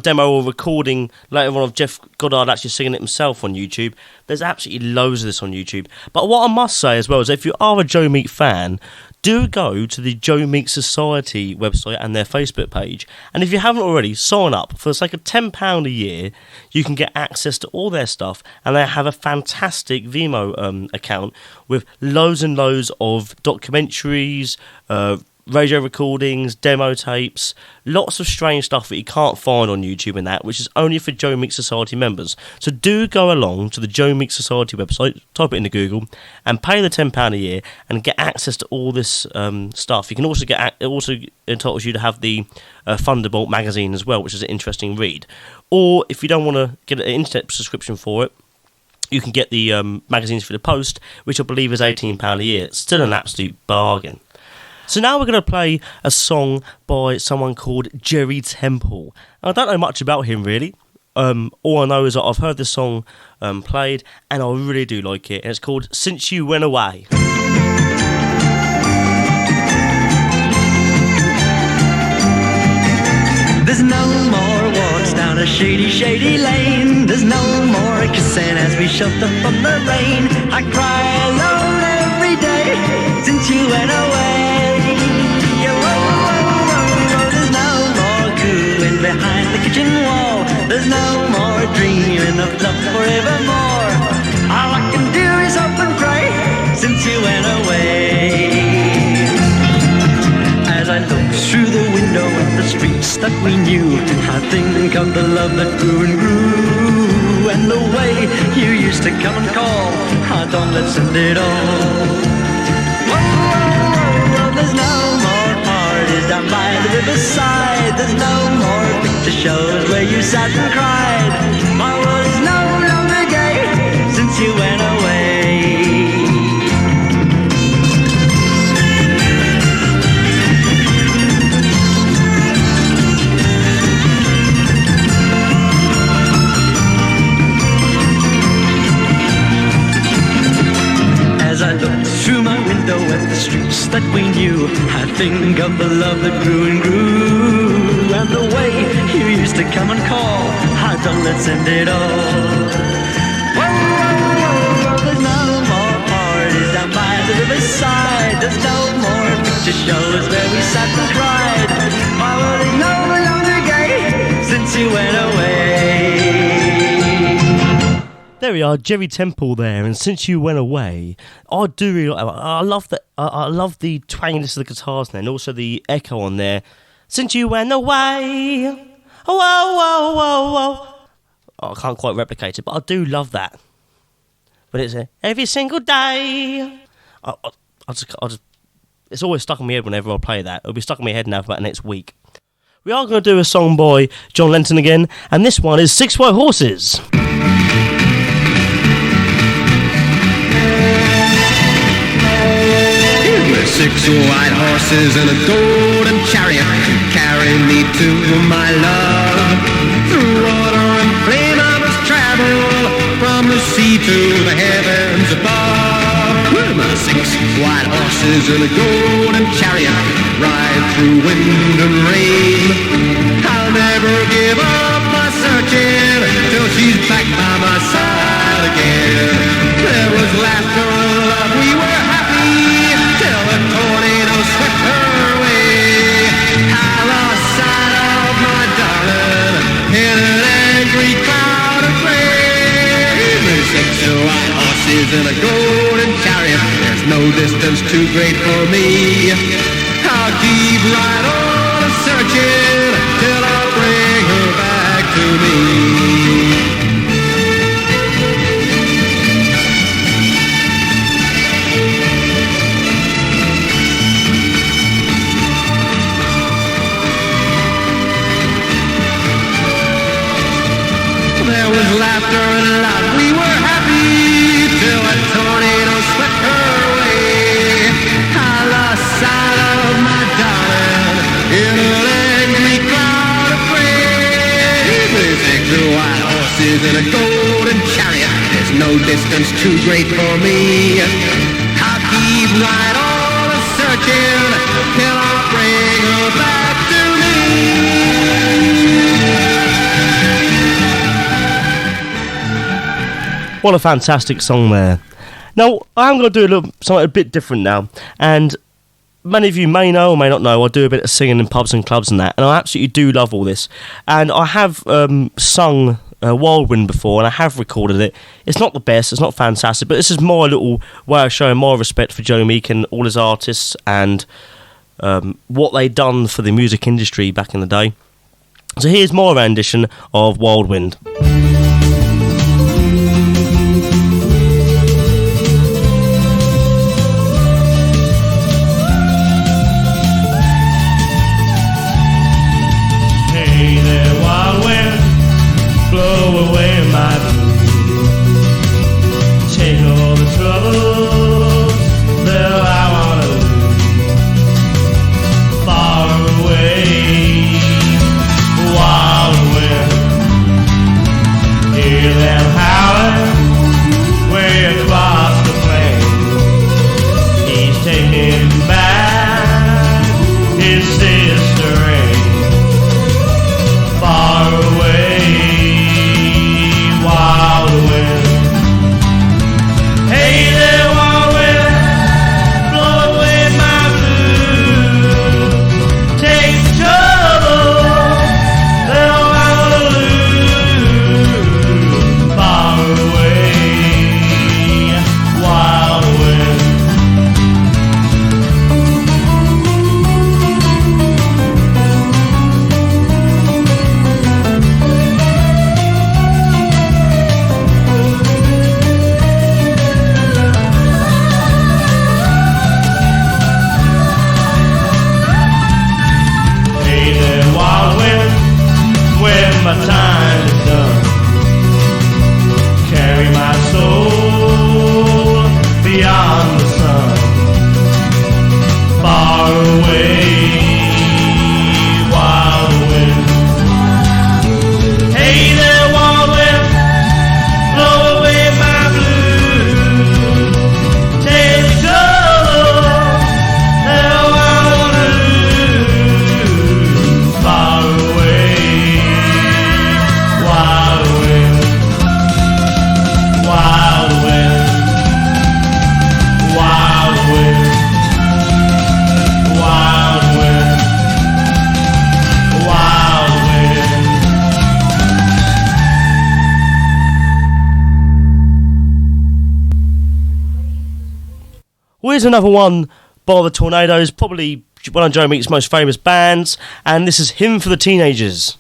demo or recording later on of Jeff Goddard actually singing it himself on YouTube. There's absolutely loads of this on YouTube. But what I must say as well is, if you are a Joe Meek fan, do go to the Joe Meek Society website and their Facebook page. And if you haven't already, sign up. For the sake of £10 a year, you can get access to all their stuff. And they have a fantastic Vimeo account with loads and loads of documentaries, radio recordings, demo tapes, lots of strange stuff that you can't find on YouTube and that, which is only for Joe Meek Society members. So do go along to the Joe Meek Society website, type it into Google, and pay the £10 a year and get access to all this stuff. You can also it also entitles you to have the Thunderbolt magazine as well, which is an interesting read. Or if you don't want to get an internet subscription for it, you can get the magazines for the post, which I believe is £18 a year. It's still an absolute bargain. So now we're going to play a song by someone called Jerry Temple. I don't know much about him really. All I know is that I've heard this song played and I really do like it. And it's called Since You Went Away. There's no more walks down a shady, shady lane. There's no more kissing as we shelter from the rain. I cry alone every day since you went away. Yeah, whoa, whoa, whoa, whoa. There's no more cooling behind the kitchen wall. There's no more dreaming of love forevermore. All I can do is hope and pray since you went away. As I look through the window at the streets that we knew, I think of the love that grew and grew, and the way you used to come and call. I don't listen at all. Whoa, whoa, whoa, there's no more parties down by the riverside. There's no more picture shows where you sat and cried. My world is no longer gay since you went away. As I look through my window at the streets that we knew, I think of the love that grew and grew, and the way you used to come and call. I don't let's end it all. Whoa, whoa, whoa, whoa, there's no more parties down by the riverside. There's no more picture shows where we sat and cried. My world is no longer gay since you went away. There we are, Jerry Temple there, and Since You Went Away, I do really like that. I love that. I love the twanginess of the guitars there, and also the echo on there. Since you went away, oh, oh, oh, oh, oh. I can't quite replicate it, but I do love that. But it's every single day. I just, it's always stuck in my head whenever I play that. It'll be stuck in my head now for about the next week. We are going to do a song by John Lennon again, and this one is 6 White Horses. 6 white horses and a golden chariot to carry me to my love. Through water and flame I must travel, from the sea to the heavens above. With my 6 white horses and a golden chariot, ride through wind and rain. I'll never give up my searching till she's back by my side again. There was laughter and love, we were happy, till the tornado swept her away. I lost sight of my darling in an angry cloud of gray. There's 6 white horses and a golden chariot, there's no distance too great for me. I'll keep right on searching till I bring her back to me. There was laughter and love, we were happy, till a tornado swept her away. I lost sight of my darling in an angry cloud of gray. There's 6 white horses and a golden chariot, there's no distance too great for me. I'll keep right on searching till I bring her back to me. What a fantastic song there. Now, I'm going to do something a bit different now, and many of you may know or may not know, I do a bit of singing in pubs and clubs and that, and I absolutely do love all this. And I have sung Wild Wind before, and I have recorded it. It's not the best, it's not fantastic, but this is my little way of showing my respect for Joe Meek and all his artists and what they done for the music industry back in the day. So here's my rendition of Wild Wind. Blow away my blues. Take all the troubles that I wanna lose. Far away, wild wind. Hear them howling way across the plain. He's taking back his sister ring. Far away, wild wind. Hey there, wild wind, blow away my blues. Take the trouble that I wanna lose. Far away, wild wind. My time is done. Carry my soul beyond the sun. Far away, wild wind. Hey there, wild wind, blow away my blues. Take the trouble that I wanna lose. Far away, wild wind, wild wind, wild wind, wild Well, here's another one by the Tornadoes, probably one of Joe Meek's most famous bands, and this is Hymn for the Teenagers.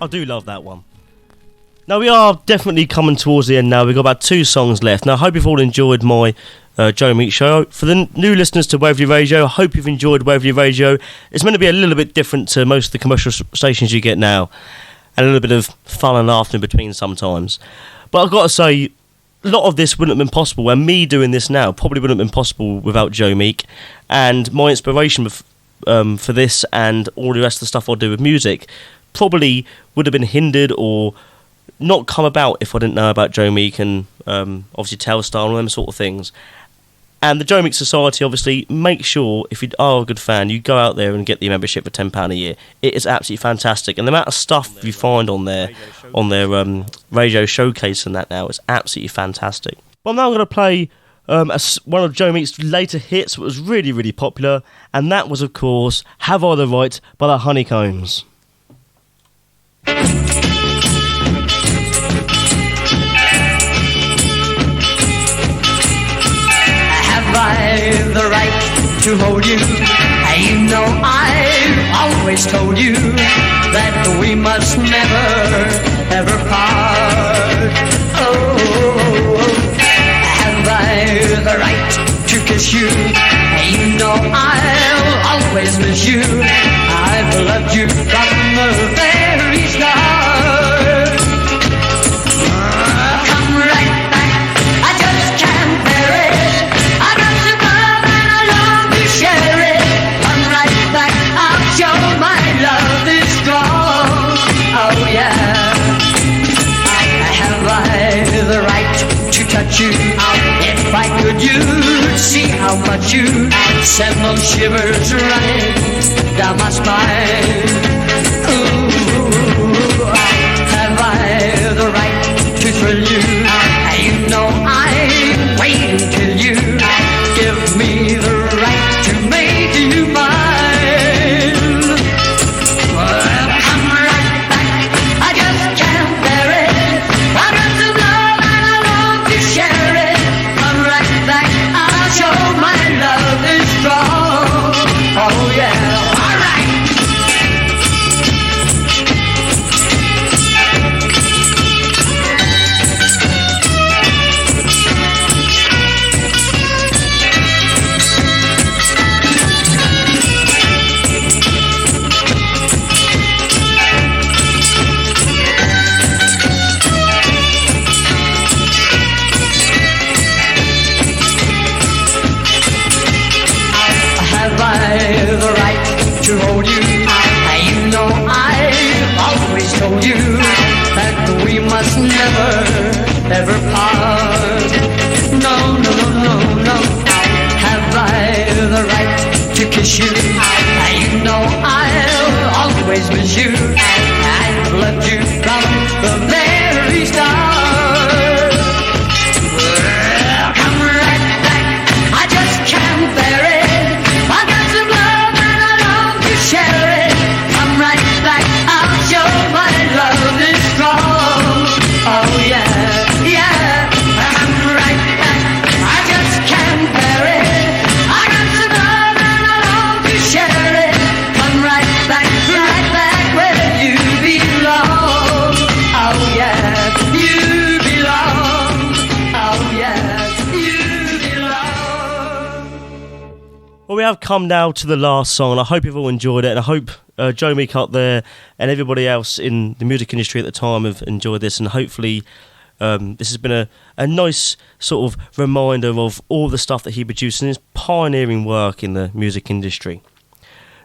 I do love that one. Now, we are definitely coming towards the end now. We've got about 2 songs left. Now, I hope you've all enjoyed my Joe Meek Show. For the new listeners to Waverley Radio, I hope you've enjoyed Waverley Radio. It's meant to be a little bit different to most of the commercial stations you get now, and a little bit of fun and laughter in between sometimes. But I've got to say, a lot of this wouldn't have been possible, and me doing this now probably wouldn't have been possible without Joe Meek. And my inspiration for this and all the rest of the stuff I do with music probably would have been hindered or not come about if I didn't know about Joe Meek and obviously Telstar and all them sort of things. And the Joe Meek Society, obviously, make sure, if you are a good fan, you go out there and get the membership for £10 a year. It is absolutely fantastic. And the amount of stuff you find on their radio showcase and that now is absolutely fantastic. But now I'm going to play one of Joe Meek's later hits that was really, really popular. And that was, of course, Have I the Right by the Honeycombs. Have I the right to hold you? You know I've always told you that we must never, ever part. Oh, have I the right to kiss you? You know I'll always miss you. I've loved you from the very start. Come right back, I just can't bear it. I got your love and I long to share it. Come right back, I'll show my love is strong. Oh yeah. Have I the right to touch you? If I could, you'd see how much you send those shivers running down my spine. Ooh, have I the right to thrill you? You know I'm waiting till you give me the right to make you mine. Well, come right back, I just can't bear it. I got some love and I long to share it. Come right back, I'll show my love is strong. Oh yeah, all right. told you that we must never, ever part. No, no, no, no, no. Have I the right to kiss you? You know I'll always miss you. I've loved you from the very start. Well, come right back, I just can't bear it. I got some love and I long to share it. Come right back, I'll show my love is strong. Oh yeah, yeah. Come right back, I just can't bear it. I got some love and I long to share it. Come right back where you belong. Oh yeah, you belong. Oh yeah, you belong. Well, we have come now to the last song, and I hope you've all enjoyed it, and I hope Joe Meek up there and everybody else in the music industry at the time have enjoyed this, and hopefully this has been a nice sort of reminder of all the stuff that he produced and his pioneering work in the music industry.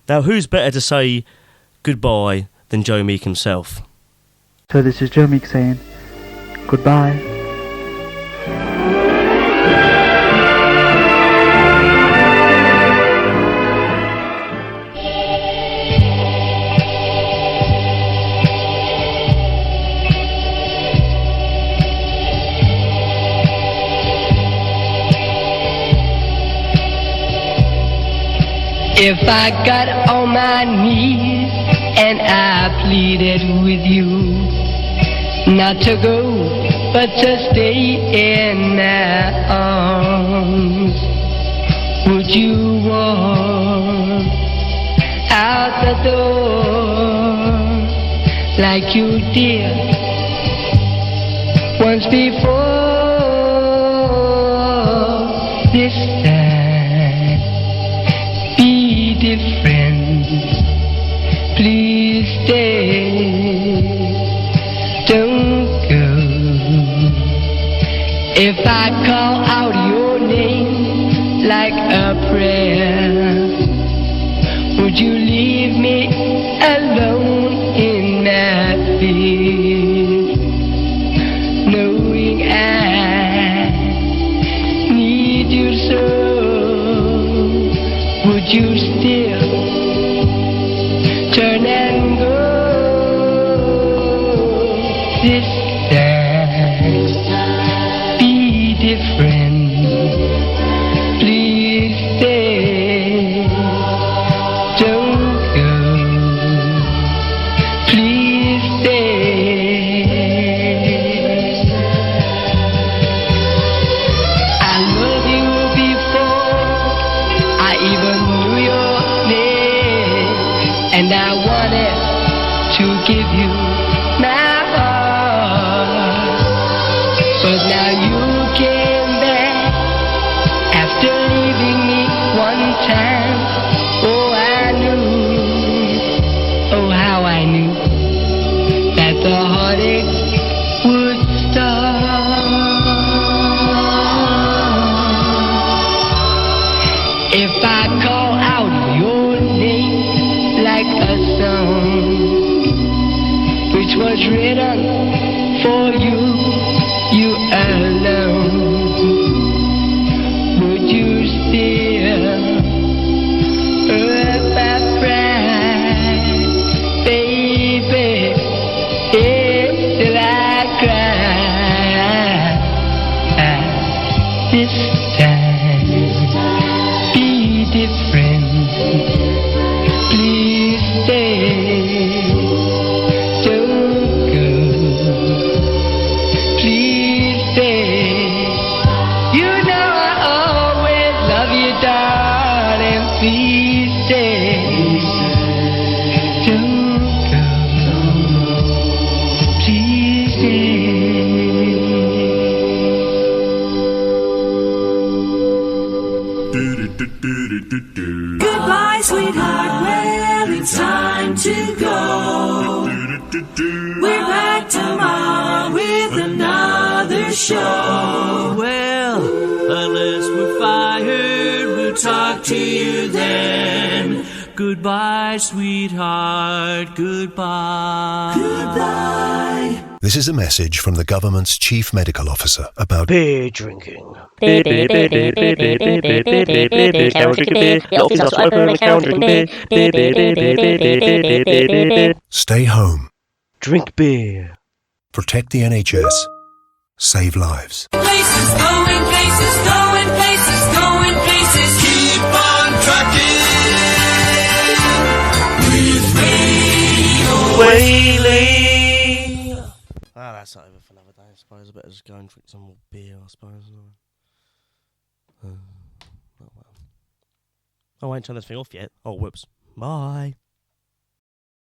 Now, who's better to say goodbye than Joe Meek himself? So this is Joe Meek saying goodbye. If I got on my knees and I pleaded with you not to go, but to stay in my arms, would you walk out the door like you did once before? This time different, please stay, don't go. If I call out your name like a prayer, would you leave me alone in my fear, knowing I need you so? Would you still turn and go this time? Be different, please stay, don't go, please stay. I loved you before I even knew your name, and I wanted to give you my heart, but now you came back after leaving me one time. Oh, I knew, oh how I knew that the heartache would start. If I call out your name like a song which was written for you, you alone, would you still hurt my pride, baby, till I cry this time? Be different, please stay, don't go, please stay. You know I always love you, darling, please stay, don't go, please stay. Goodbye, sweetheart, well, it's time to go. We're back tomorrow with another show. Well, unless we're fired, we'll talk to you then. Goodbye, sweetheart, goodbye. Goodbye. This is a message from the government's chief medical officer about beer drinking. Stay home. Drink beer. Protect the NHS. Save lives. Places going, places going, places going, places. Keep on trucking with Whaley. That's over for another day, I suppose. I better just go and drink some more beer, I suppose. Oh, I ain't turned this thing off yet. Oh, whoops. Bye.